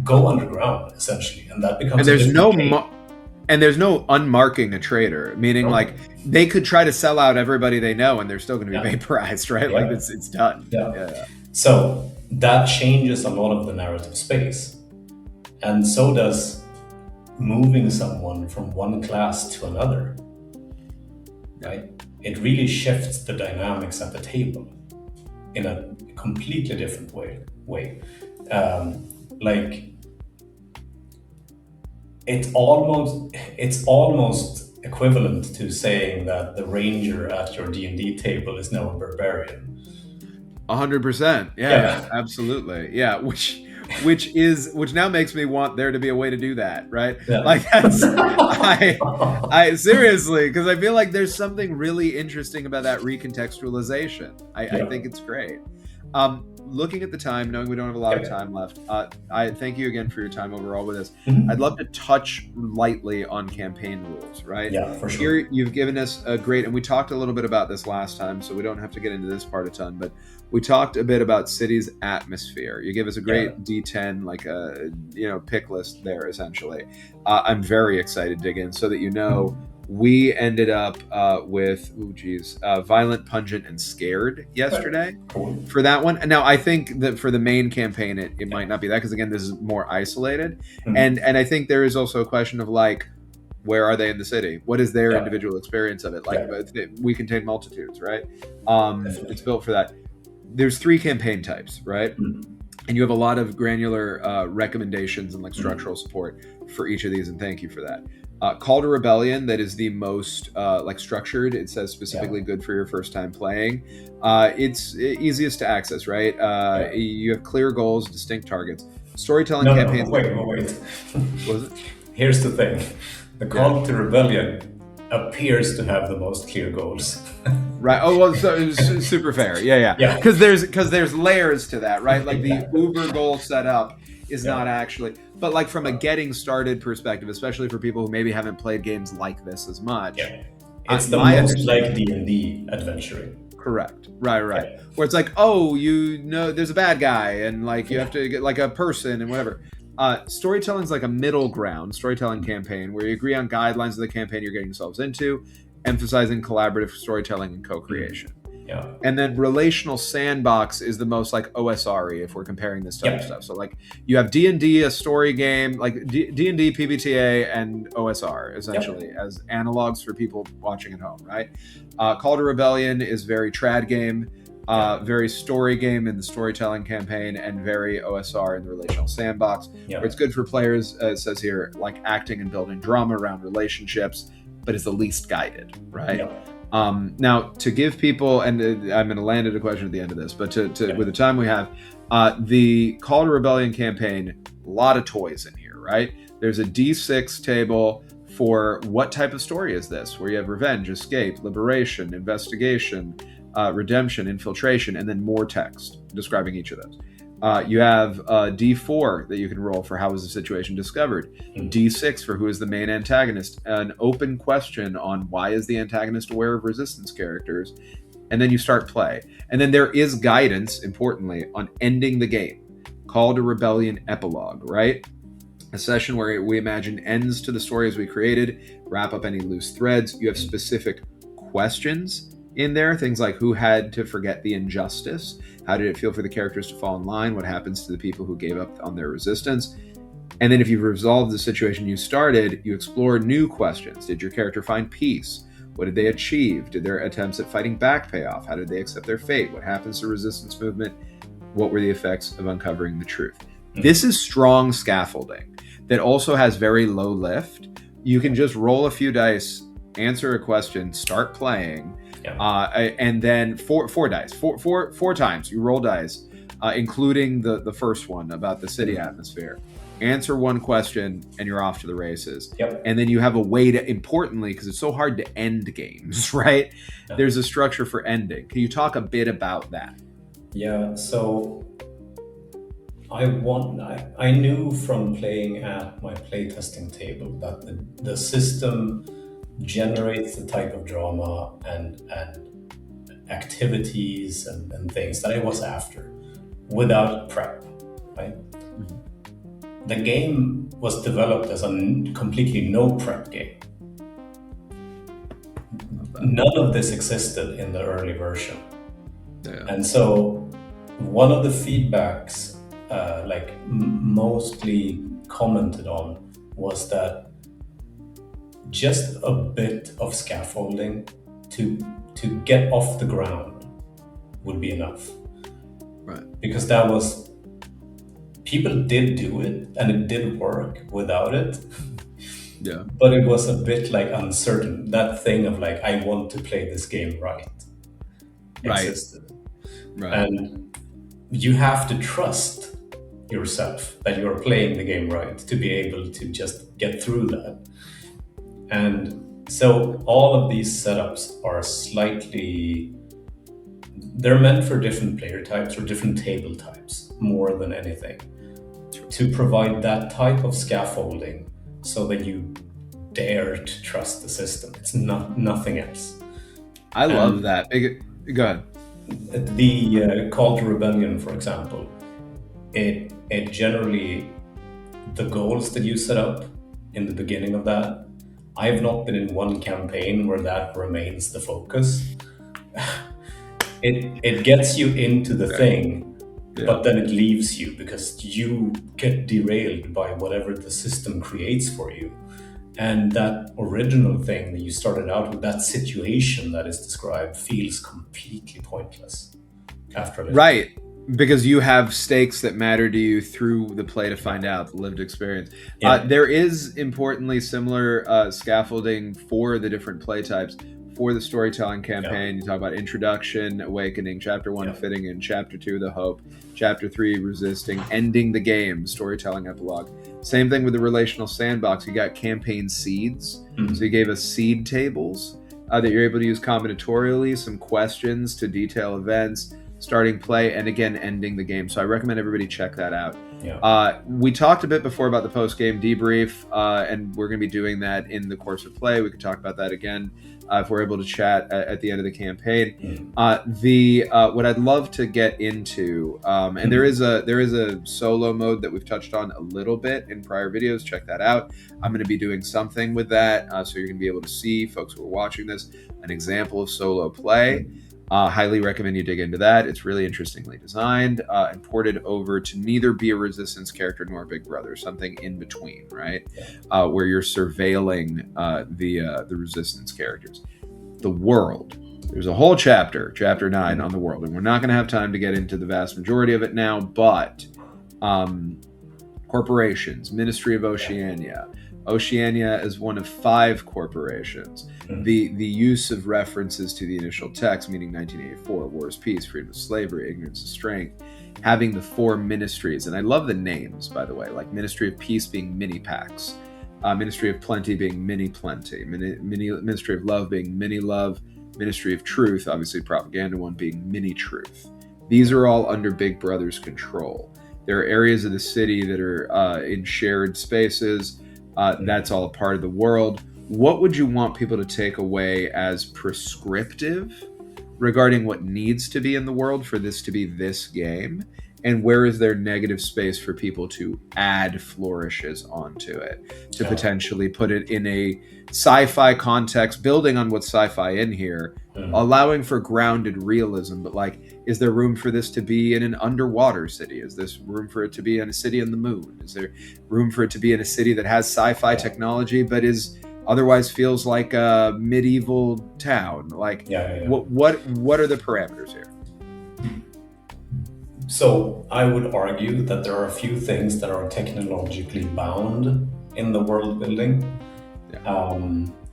go underground essentially, and that becomes. And there's no unmarking a traitor, meaning they could try to sell out everybody they know, and they're still going to be vaporized, right? Yeah. Like it's done. Yeah. So that changes a lot of the narrative space, and so does moving someone from one class to another. Right? It really shifts the dynamics at the table in a completely different way. It's almost equivalent to saying that the ranger at your D&D table is now a barbarian. 100%. Yeah, absolutely. Yeah, which now makes me want there to be a way to do that, right? Yeah. Like that's I seriously, because I feel like there's something really interesting about that recontextualization. I think it's great. Looking at the time, knowing we don't have a lot of time left, I thank you again for your time overall with us. I'd love to touch lightly on campaign rules, right? Yeah, for sure. Here you've given us a great, and we talked a little bit about this last time, so we don't have to get into this part a ton, but we talked a bit about city's atmosphere. You give us a great D10, like a pick list there, essentially. I'm very excited to dig in so that we ended up with violent, pungent, and scared yesterday for that one. And now I think that for the main campaign, it might not be that, because again, this is more isolated. And I think there is also a question of where are they in the city? What is their individual experience of it? We contain multitudes, right? It's built for that. There's 3 campaign types, right? And you have a lot of granular recommendations and structural support for each of these, and thank you for that. Call to Rebellion, that is the most structured. It says specifically good for your first time playing. It's easiest to access, right? You have clear goals, distinct targets. Storytelling campaigns. Wait. What was it? Here's the thing. The Call to Rebellion appears to have the most clear goals. Right. Oh, well, so it's super fair. Yeah. Because there's layers to that, right? Like the uber goal set up is not actually, but from a getting started perspective, especially for people who maybe haven't played games like this as much. It's the most like D&D adventuring. Correct. Right. Yeah. Where it's there's a bad guy and you have to get a person and whatever. Storytelling's like a middle ground storytelling campaign where you agree on guidelines of the campaign you're getting yourselves into, emphasizing collaborative storytelling and co-creation. Yeah. And then relational sandbox is the most OSR-y if we're comparing this type of stuff. So you have D&D, a story game, D&D, PBTA, and OSR essentially as analogs for people watching at home, right? Call to Rebellion is very trad game, very story game in the storytelling campaign, and very OSR in the relational sandbox. Where it's good for players, it says here, acting and building drama around relationships, but is the least guided, right? Now, to give people, and I'm going to land at a question at the end of this, but with the time we have, the Call to Rebellion campaign, a lot of toys in here, right? There's a D6 table for what type of story is this, where you have revenge, escape, liberation, investigation, redemption, infiltration, and then more text describing each of those. You have D4 that you can roll for how was the situation discovered. D6 for who is the main antagonist. An open question on why is the antagonist aware of resistance characters. And then you start play. And then there is guidance, importantly, on ending the game. Call to Rebellion Epilogue, right? A session where we imagine ends to the story as we created, wrap up any loose threads. You have specific questions in there, things like who had to forget the injustice? How did it feel for the characters to fall in line? What happens to the people who gave up on their resistance? And then if you've resolved the situation you started, you explore new questions. Did your character find peace? What did they achieve? Did their attempts at fighting back pay off? How did they accept their fate? What happens to resistance movement? What were the effects of uncovering the truth? This is strong scaffolding that also has very low lift. You can just roll a few dice, answer a question, start playing, and then four times you roll dice, including the first one about the city atmosphere. Answer one question and you're off to the races. And then you have a way to, importantly, because it's so hard to end games, right? There's a structure for ending. Can you talk a bit about that? Yeah, so I knew from playing at my playtesting table that the system generates the type of drama and activities and things that I was after without prep, right? The game was developed as a completely no prep game. None of this existed in the early version. And so one of the feedbacks mostly commented on was that just a bit of scaffolding to get off the ground would be enough. Right. Because that was, people did do it and it did work without it. Yeah. But it was a bit like uncertain. That thing of like, I want to play this game right existed. Right. And you have to trust yourself that you're playing the game right to be able to just get through that. And so all of these setups are they're meant for different player types or different table types more than anything, to provide that type of scaffolding so that you dare to trust the system. It's nothing else. I love that. Go ahead. The Call to Rebellion, for example, it generally, the goals that you set up in the beginning of that, I have not been in one campaign where that remains the focus. It gets you into the thing, but then it leaves you because you get derailed by whatever the system creates for you. And that original thing that you started out with, that situation that is described, feels completely pointless after a little. Right. Because you have stakes that matter to you through the play to find out the lived experience. There is, importantly, similar scaffolding for the different play types. For the storytelling campaign, you talk about introduction, awakening, chapter 1, fitting in, chapter 2, the hope, chapter 3, resisting, ending the game, storytelling epilogue. Same thing with the relational sandbox. You got campaign seeds. So you gave us seed tables that you're able to use combinatorially, some questions to detail events, starting play, and again, ending the game. So I recommend everybody check that out. We talked a bit before about the post-game debrief, and we're going to be doing that in the course of play. We could talk about that again if we're able to chat at the end of the campaign. What I'd love to get into, and there is a solo mode that we've touched on a little bit in prior videos. Check that out. I'm going to be doing something with that, so you're going to be able to see, folks who are watching this, an example of solo play. Highly recommend you dig into that. It's really interestingly designed and ported over to neither be a resistance character nor Big Brother, something in between, right? Where you're surveilling the resistance characters. The world. There's a whole chapter 9 on the world, and we're not going to have time to get into the vast majority of it now, but corporations, Ministry of Oceania. Oceania is one of 5 corporations. The use of references to the initial text, meaning 1984, War is Peace, Freedom is Slavery, Ignorance is Strength, having the 4 ministries. And I love the names, by the way, like Ministry of Peace being mini packs, Ministry of Plenty being mini plenty, Ministry of Love being mini love, Ministry of Truth, obviously propaganda one, being mini truth. these are all under Big Brother's control. There are areas of the city that are in shared spaces. That's all a part of the world. What would you want people to take away as prescriptive regarding what needs to be in the world for this to be this game? And where is there negative space for people to add flourishes onto it, to potentially put it in a sci-fi context, building on what's sci-fi in here, allowing for grounded realism, but like, is there room for this to be in an underwater city? Is this room for it to be in a city on the moon? Is there room for it to be in a city that has sci-fi technology but is otherwise feels like a medieval town? Like, what are the parameters here? So I would argue that there are a few things that are technologically bound in the world building.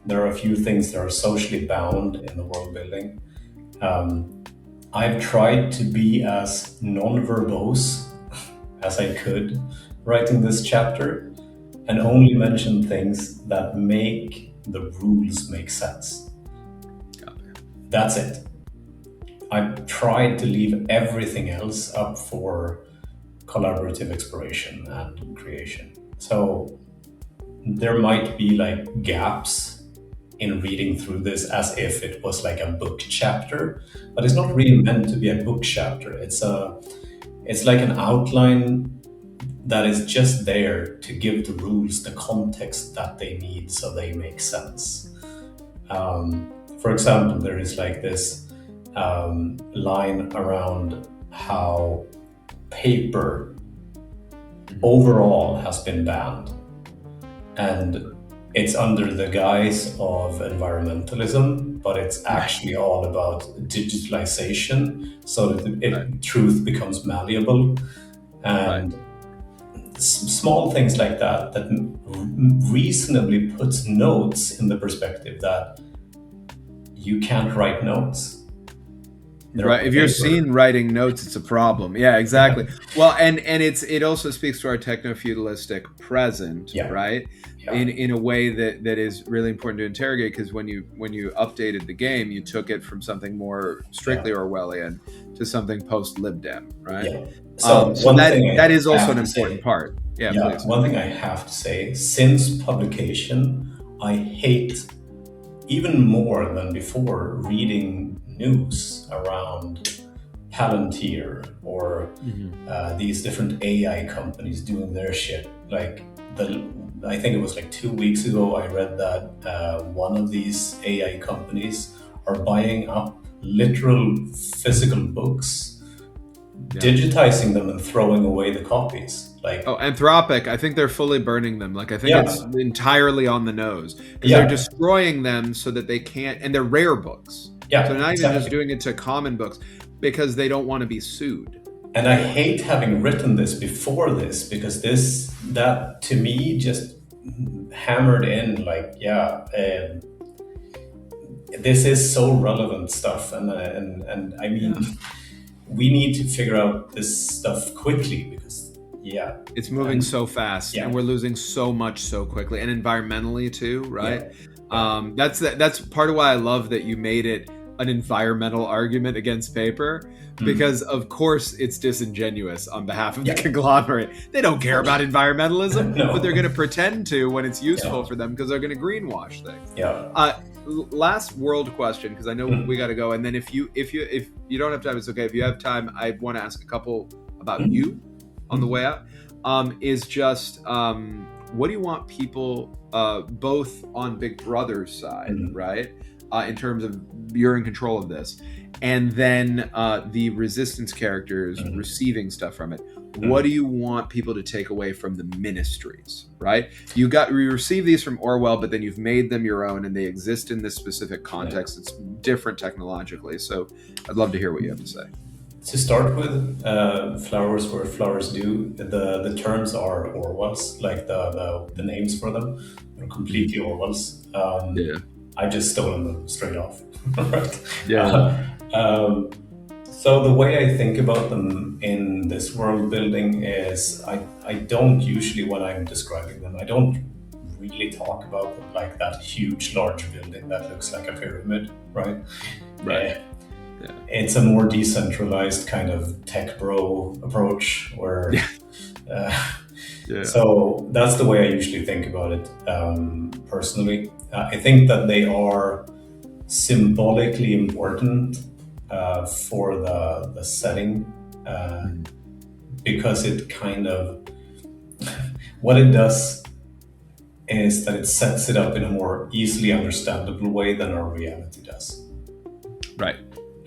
There are a few things that are socially bound in the world building. I've tried to be as non-verbose as I could writing this chapter and only mention things that make the rules make sense. That's it. I've tried to leave everything else up for collaborative exploration and creation. So there might be like gaps in reading through this as if it was like a book chapter, but it's not really meant to be a book chapter. It's like an outline that is just there to give the rules the context that they need so they make sense. For example, there is like this line around how paper overall has been banned, and it's under the guise of environmentalism, but it's actually all about digitalization so that truth becomes malleable, and small things like that reasonably puts notes in the perspective that you can't write notes. Right. If you're seen writing notes, it's a problem. Yeah, exactly. Well, and it also speaks to our techno-feudalistic present, right? Yeah. In a way that is really important to interrogate, because when you updated the game, you took it from something more strictly Orwellian to something post-libdem, right? Yeah. So that is also an important part. Yeah, please. One thing I have to say, since publication, I hate even more than before reading news around Palantir or these different AI companies doing their shit. Like I think it was like 2 weeks ago, I read that one of these AI companies are buying up literal physical books, digitizing them and throwing away the copies. Like, Anthropic, I think they're fully burning them. Like, I think it's entirely on the nose. Because they're destroying them so that they can't, and they're rare books. Yeah, so not even just doing it to common books, because they don't want to be sued. And I hate having written this before this, because that to me just hammered in like, this is so relevant stuff. And I mean, we need to figure out this stuff quickly, because it's moving so fast, and we're losing so much so quickly, and environmentally too, right? That's part of why I love that you made it an environmental argument against paper, because of course it's disingenuous on behalf of the conglomerate. They don't care about environmentalism, but they're going to pretend to when it's useful for them, because they're going to greenwash things. Last world question, because I know we got to go, and then if you don't have time, it's okay. If you have time, I want to ask a couple about you on the way out. Is just what do you want people both on Big Brother's side, right? In terms of you're in control of this, and then the resistance characters receiving stuff from it. What do you want people to take away from the ministries, right? You receive these from Orwell, but then you've made them your own, and they exist in this specific context. It's different technologically. So I'd love to hear what you have to say. To start with, flowers where flowers do, the terms are Orwell's, like the names for them are completely Orwell's. I just stolen them straight off. Right? So the way I think about them in this world building is I don't usually, when I'm describing them, I don't really talk about them like that huge, large building that looks like a pyramid, right? it's a more decentralized kind of tech bro approach where so that's the way I usually think about it. Personally, I think that they are symbolically important for the setting, because it kind of, what it does is that it sets it up in a more easily understandable way than our reality does. Right.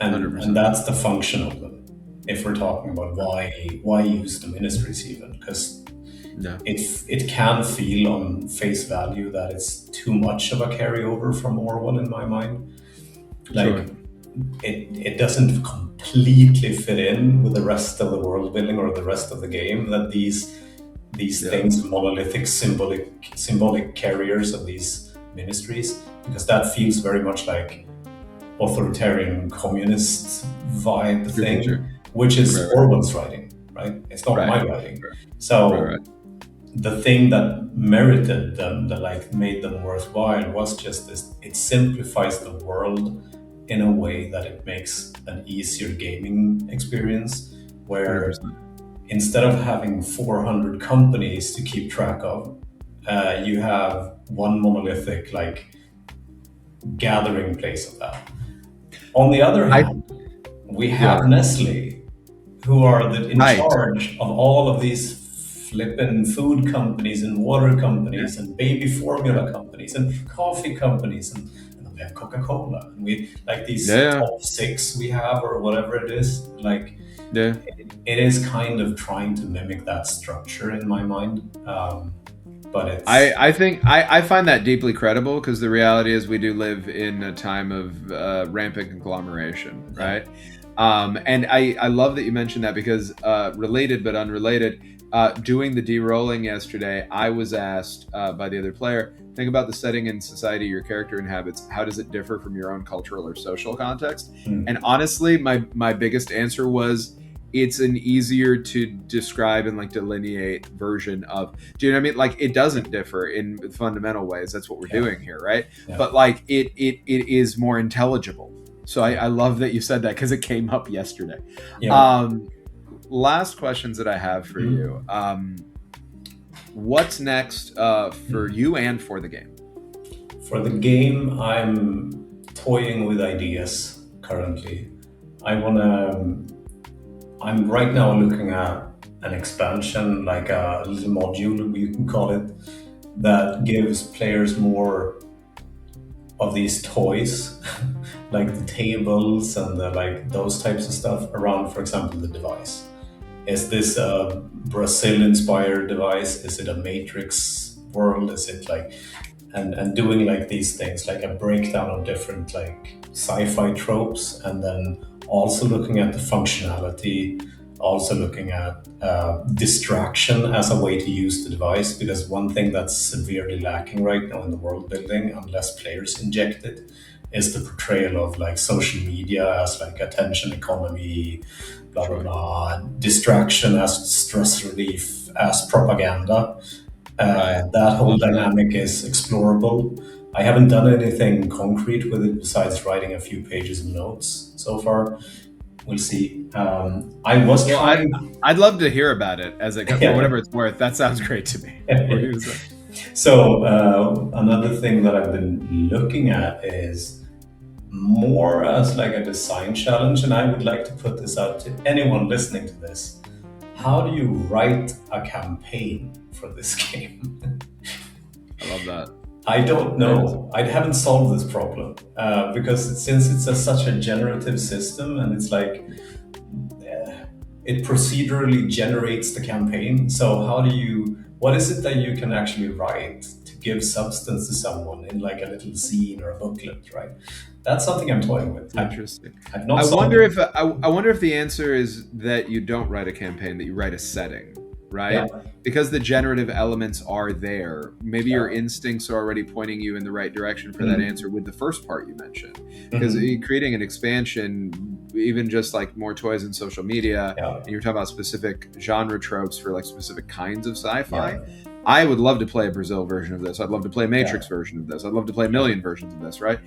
And that's the function of them. If we're talking about why use the ministries even, because it can feel on face value that it's too much of a carryover from Orwell in my mind. Like it doesn't completely fit in with the rest of the world building or the rest of the game, that these things, monolithic symbolic carriers of these ministries, because that feels very much like authoritarian communist vibe thing, which is Orwell's writing, right? It's not my writing. So the thing that merited them, that like made them worthwhile, was just this: it simplifies the world in a way that it makes an easier gaming experience, where 100%. Instead of having 400 companies to keep track of, you have one monolithic like gathering place of that. On the other hand, we have Nestle, who are in charge of all of these flippin' food companies and water companies and baby formula companies and coffee companies, and we have Coca-Cola, and we like these top 6 we have, or whatever it is. Like, it is kind of trying to mimic that structure in my mind. But it's... I think I find that deeply credible, because the reality is we do live in a time of rampant conglomeration, right? And I love that you mentioned that, because related but unrelated, doing the de-rolling yesterday, I was asked by the other player, think about the setting and society your character inhabits. How does it differ from your own cultural or social context? And honestly, my biggest answer was, it's an easier to describe and like delineate version of, do you know what I mean? Like, it doesn't differ in fundamental ways. That's what we're doing here, right? But like it is more intelligible. So I love that you said that, because it came up yesterday. Last questions that I have for you. What's next for you and for the game? For the game, I'm toying with ideas currently. I'm right now looking at an expansion, like a little module, you can call it, that gives players more of these toys, like the tables and like those types of stuff around, for example, the device. Is this a Brazil-inspired device? Is it a Matrix world? Is it like, and doing like these things, like a breakdown of different like sci-fi tropes, and then also looking at the functionality, also looking at distraction as a way to use the device, because one thing that's severely lacking right now in the world building, unless players inject it, is the portrayal of like social media as like attention economy, blah blah blah, distraction as stress relief, as propaganda. That whole dynamic is explorable. I haven't done anything concrete with it besides writing a few pages of notes so far. We'll see. I was trying. I'd love to hear about it as it goes, for whatever it's worth. That sounds great to me. So another thing that I've been looking at is more as like a design challenge, and I would like to put this out to anyone listening to this. How do you write a campaign for this game? I love that. I don't know. I haven't solved this problem because since it's such a generative system, and it's like it procedurally generates the campaign. So what is it that you can actually write to give substance to someone in like a little scene or a booklet, right? That's something I'm toying with. Interesting. I've not I wonder if the answer is that you don't write a campaign, that you write a setting, right? Yeah. Because the generative elements are there. Maybe your instincts are already pointing you in the right direction for that answer with the first part you mentioned. Because creating an expansion, even just like more toys in social media, and you're talking about specific genre tropes for like specific kinds of sci-fi. I would love to play a Brazil version of this. I'd love to play a Matrix version of this. I'd love to play a million versions of this, right?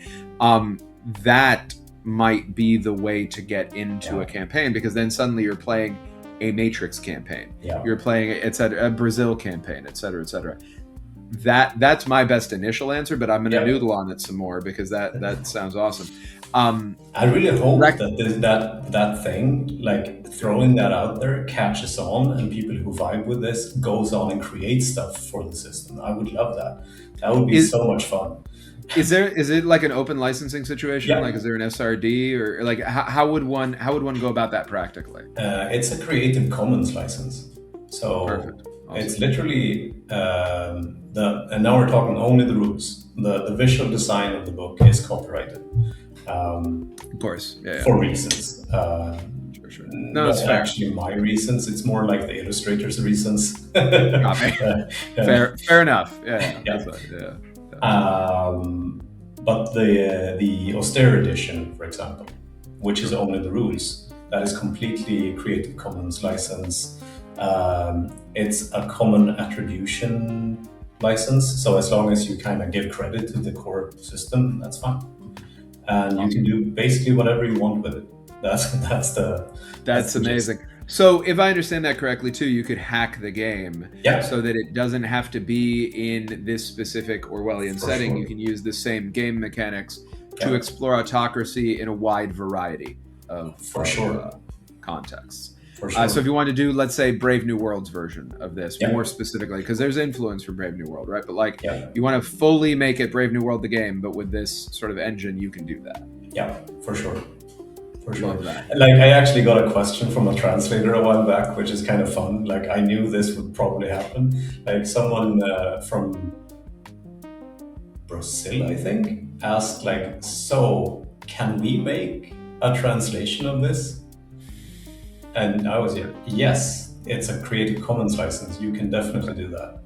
That might be the way to get into Yeah. a campaign, because then suddenly you're playing a Matrix campaign. Yeah. You're playing a Brazil campaign, et cetera, et cetera. That's my best initial answer, but I'm going to noodle on it some more because that sounds awesome. I really hope that thing, like throwing that out there, catches on, and people who vibe with this goes on and create stuff for the system. I would love that. That would be so much fun. Is it like an open licensing situation? Yeah. Like, is there an SRD, or like how would one go about that practically? It's a Creative Commons license, so Perfect. Awesome. It's literally and now we're talking only the rules. The visual design of the book is copyrighted. Of course, yeah. For reasons. Sure. No, it's actually my reasons. It's more like the illustrator's reasons. Fair enough. Yeah. But the austere edition, for example, which is only the rules, that is completely Creative Commons license. It's a common attribution license, so as long as you kind of give credit to the core system, that's fine. And you can do basically whatever you want with it. That's amazing. So if I understand that correctly too, you could hack the game so that it doesn't have to be in this specific Orwellian setting. Sure. You can use the same game mechanics to explore autocracy in a wide variety of contexts. For sure. So if you want to do, let's say, Brave New World's version of this, more specifically, because there's influence from Brave New World, right? But like, you want to fully make it Brave New World the game, but with this sort of engine, you can do that. Yeah, for sure. Love that. Like, I actually got a question from a translator a while back, which is kind of fun. Like, I knew this would probably happen. Like, someone from Brazil, I think, asked, like, so can we make a translation of this? And I was yes, it's a Creative Commons license. You can definitely do that.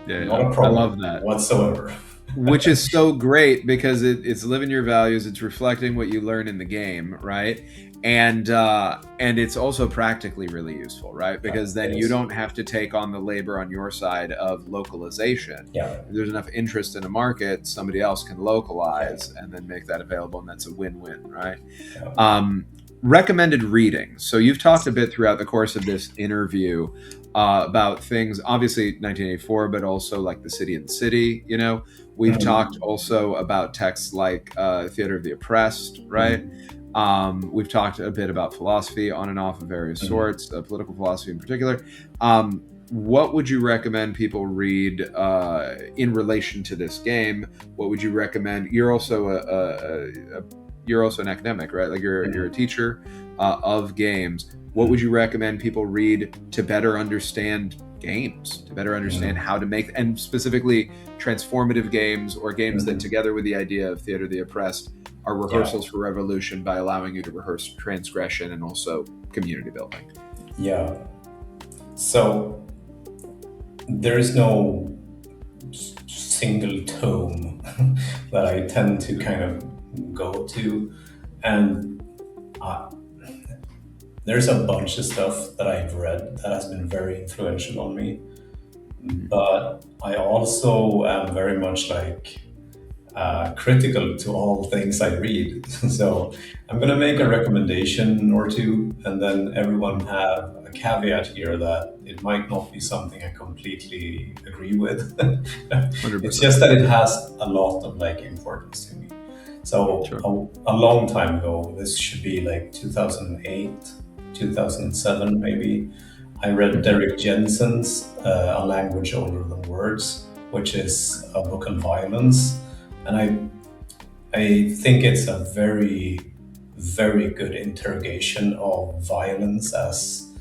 Not a problem. I love that whatsoever. Which is so great because it's living your values. It's reflecting what you learn in the game, right? And it's also practically really useful, right? Because then you don't have to take on the labor on your side of localization. Yeah. If there's enough interest in a market, somebody else can localize and then make that available, and that's a win-win, right? Yeah. Recommended reading. So you've talked a bit throughout the course of this interview about things, obviously 1984, but also like The City and the City, you know? We've talked also about texts like Theater of the Oppressed, right? We've talked a bit about philosophy on and off of various sorts, political philosophy in particular. What would you recommend people read in relation to this game? What would you recommend? You're also you're also an academic, right? Like you're a teacher of games. What would you recommend people read to better understand games, to better understand how to make, and specifically transformative games, or games that, together with the idea of Theater of the Oppressed, are rehearsals for revolution by allowing you to rehearse transgression and also community building? Yeah. So there is no single tome that I tend to kind of go to, and there's a bunch of stuff that I've read that has been very influential on me, but I also am very much like critical to all things I read. So I'm going to make a recommendation or two, and then everyone have a caveat here that it might not be something I completely agree with. It's just that it has a lot of like importance to me. So a long time ago, this should be like 2008, 2007 maybe, I read Derek Jensen's A Language Older Than Words, which is a book on violence. And I think it's a very, very good interrogation of violence as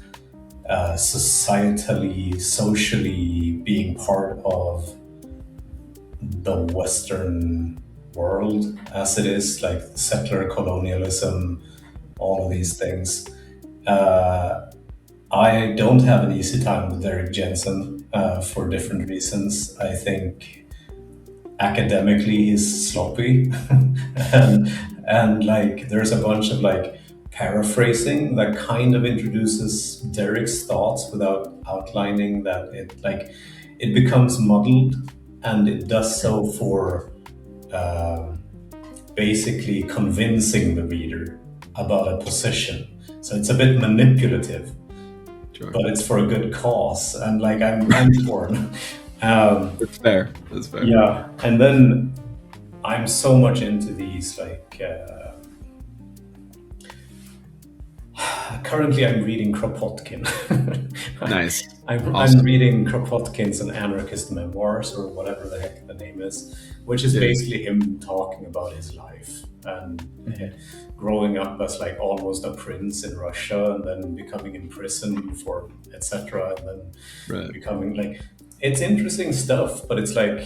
societally, socially being part of the Western world as it is, like settler colonialism, all of these things. I don't have an easy time with Derek Jensen for different reasons. I think academically he's sloppy and like there's a bunch of like paraphrasing that kind of introduces Derek's thoughts without outlining that. It becomes muddled, and it does so for basically convincing the reader about a position. So it's a bit manipulative, Sure. but it's for a good cause. And like I'm torn. That's fair. That's fair. Yeah, and then I'm so much into these like. Currently, I'm reading Kropotkin. Nice. I'm Awesome. reading Kropotkin's An Anarchist Memoirs, or whatever the heck the name is, which is Yeah. basically him talking about his life and growing up as like almost a prince in Russia, and then becoming imprisoned for etc., and then Right. becoming like it's interesting stuff, but it's like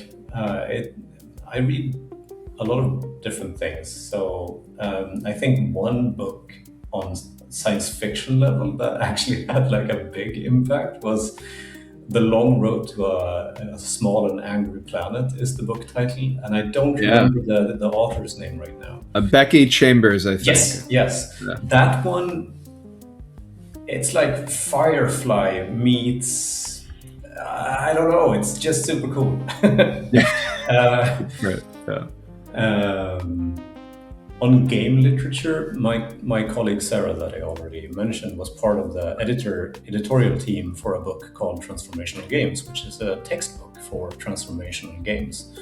I read a lot of different things. So I think one book on science fiction level that actually had like a big impact was The Long Road to a Small and Angry Planet is the book title, and I don't remember the author's name right now. Becky Chambers, I think. Yes. Yeah. That one, it's like Firefly meets, I don't know, it's just super cool. Right. Yeah. On game literature, my colleague Sarah, that I already mentioned, was part of the editorial team for a book called Transformational Games, which is a textbook for transformational games.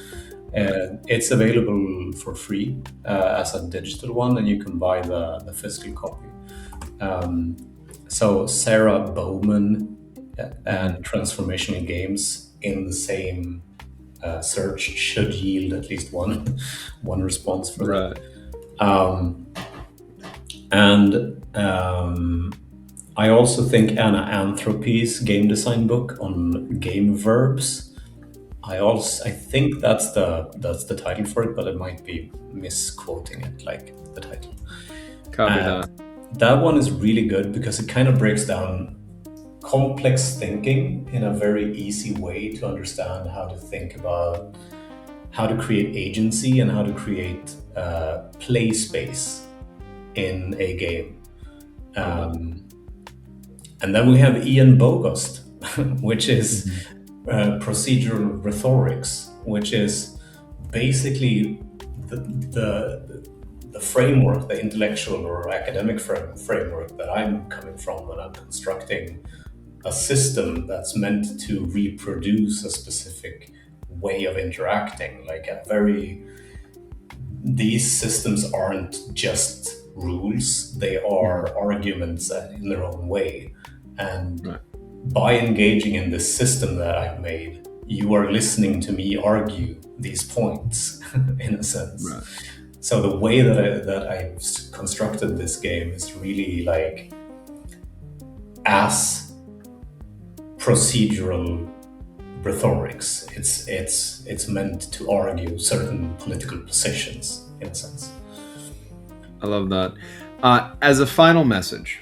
It's available for free as a digital one, and you can buy the physical copy. So Sarah Bowman and Transformational Games in the same search should yield at least one response for that. I also think Anna Anthropy's game design book on game verbs. I think that's the title for it, but I might be misquoting it, like the title. Copy that. That one is really good because it kind of breaks down complex thinking in a very easy way to understand how to think about how to create agency and how to create play space in a game. And then we have Ian Bogost, which is procedural rhetorics, which is basically the framework, the intellectual or academic framework that I'm coming from when I'm constructing a system that's meant to reproduce a specific way of interacting. These systems aren't just rules, they are arguments in their own way. And by engaging in this system that I've made, you are listening to me argue these points in a sense. Right. So the way that I've constructed this game is really like as procedural rhetorics. It's meant to argue certain political positions in a sense. I love that. As a final message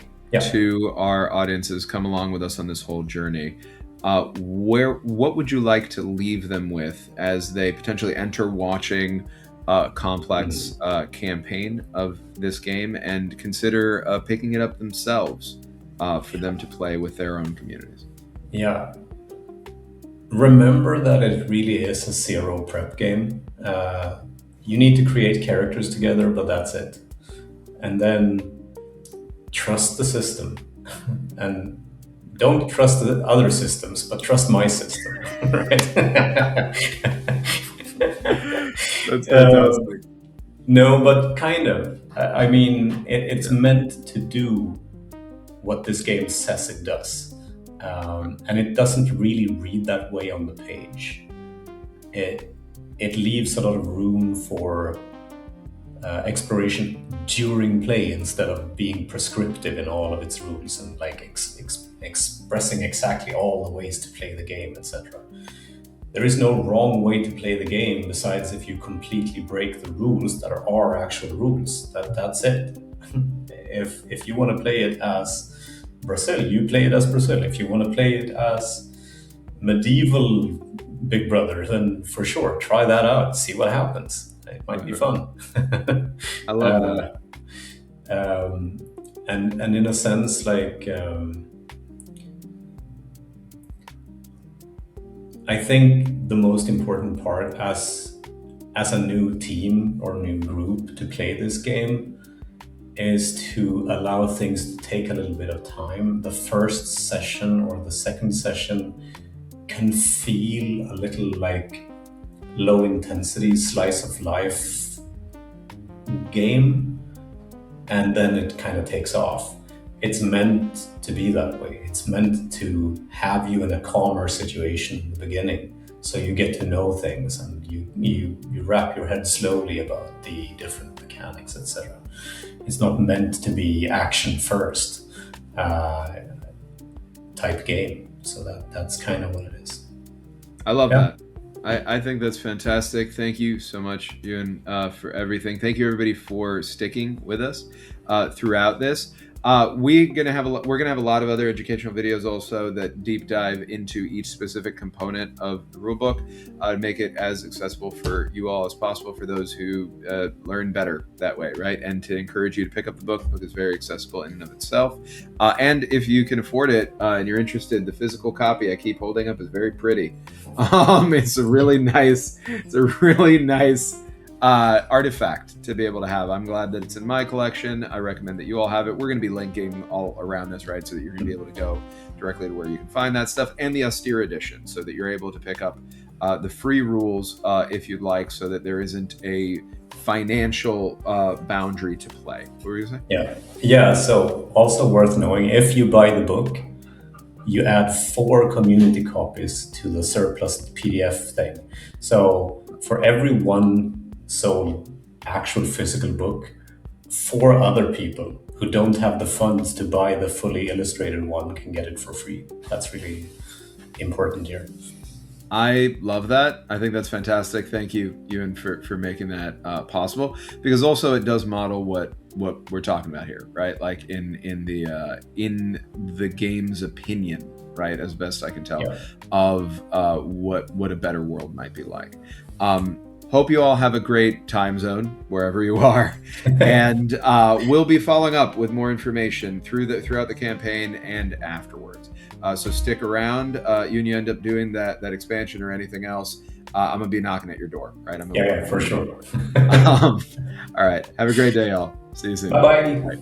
to our audiences, come along with us on this whole journey. What would you like to leave them with as they potentially enter watching a complex campaign of this game and consider picking it up themselves for them to play with their own communities? Yeah. Remember that it really is a zero prep game. You need to create characters together, but that's it. And then trust the system. And don't trust the other systems, but trust my system. Right? That's fantastic. No, but kind of. I mean, it's meant to do what this game says it does. And it doesn't really read that way on the page. It leaves a lot of room for exploration during play instead of being prescriptive in all of its rules and like expressing exactly all the ways to play the game, etc. There is no wrong way to play the game besides if you completely break the rules that are actual rules. That's it. If you want to play it as Brazil, you play it as Brazil. If you want to play it as medieval Big Brother, then for sure, try that out. See what happens. It might be fun. I love that. And in a sense, like I think the most important part as as a new team or new group to play this game is to allow things to take a little bit of time. The first session or the second session can feel a little like low intensity slice of life game, and then it kind of takes off. It's meant to be that way. It's meant to have you in a calmer situation in the beginning, so you get to know things and you wrap your head slowly about the different mechanics, etc. It's not meant to be action first type game. So that's kind of what it is. I love that. I think that's fantastic. Thank you so much, Ewan, for everything. Thank you, everybody, for sticking with us throughout this. We're gonna have a lot of other educational videos also that deep dive into each specific component of the rulebook to make it as accessible for you all as possible, for those who learn better that way, right? And to encourage you to pick up the book. The book is very accessible in and of itself. And if you can afford it and you're interested, the physical copy I keep holding up is very pretty. It's a really nice artifact to be able to have. I'm glad that it's in my collection. I recommend that you all have it. We're going to be linking all around this, right? So that you're going to be able to go directly to where you can find that stuff, and the austere edition, so that you're able to pick up the free rules if you'd like, so that there isn't a financial boundary to play. What were you going to say? Yeah. So also worth knowing, if you buy the book, you add 4 community copies to the surplus PDF thing. So for every one sold actual physical book, 4 other people who don't have the funds to buy the fully illustrated one can get it for free. That's really important here. I love that. I think that's fantastic. Thank you, Ewan, for making that possible, because also it does model what we're talking about here, right? Like in the game's opinion, right, as best I can tell, of what a better world might be like. Hope you all have a great time zone wherever you are, and we'll be following up with more information throughout the campaign and afterwards. So stick around. You end up doing that expansion or anything else, I'm gonna be knocking at your door, right? Yeah, for sure. All right. Have a great day, y'all. See you soon. Bye-bye. Bye.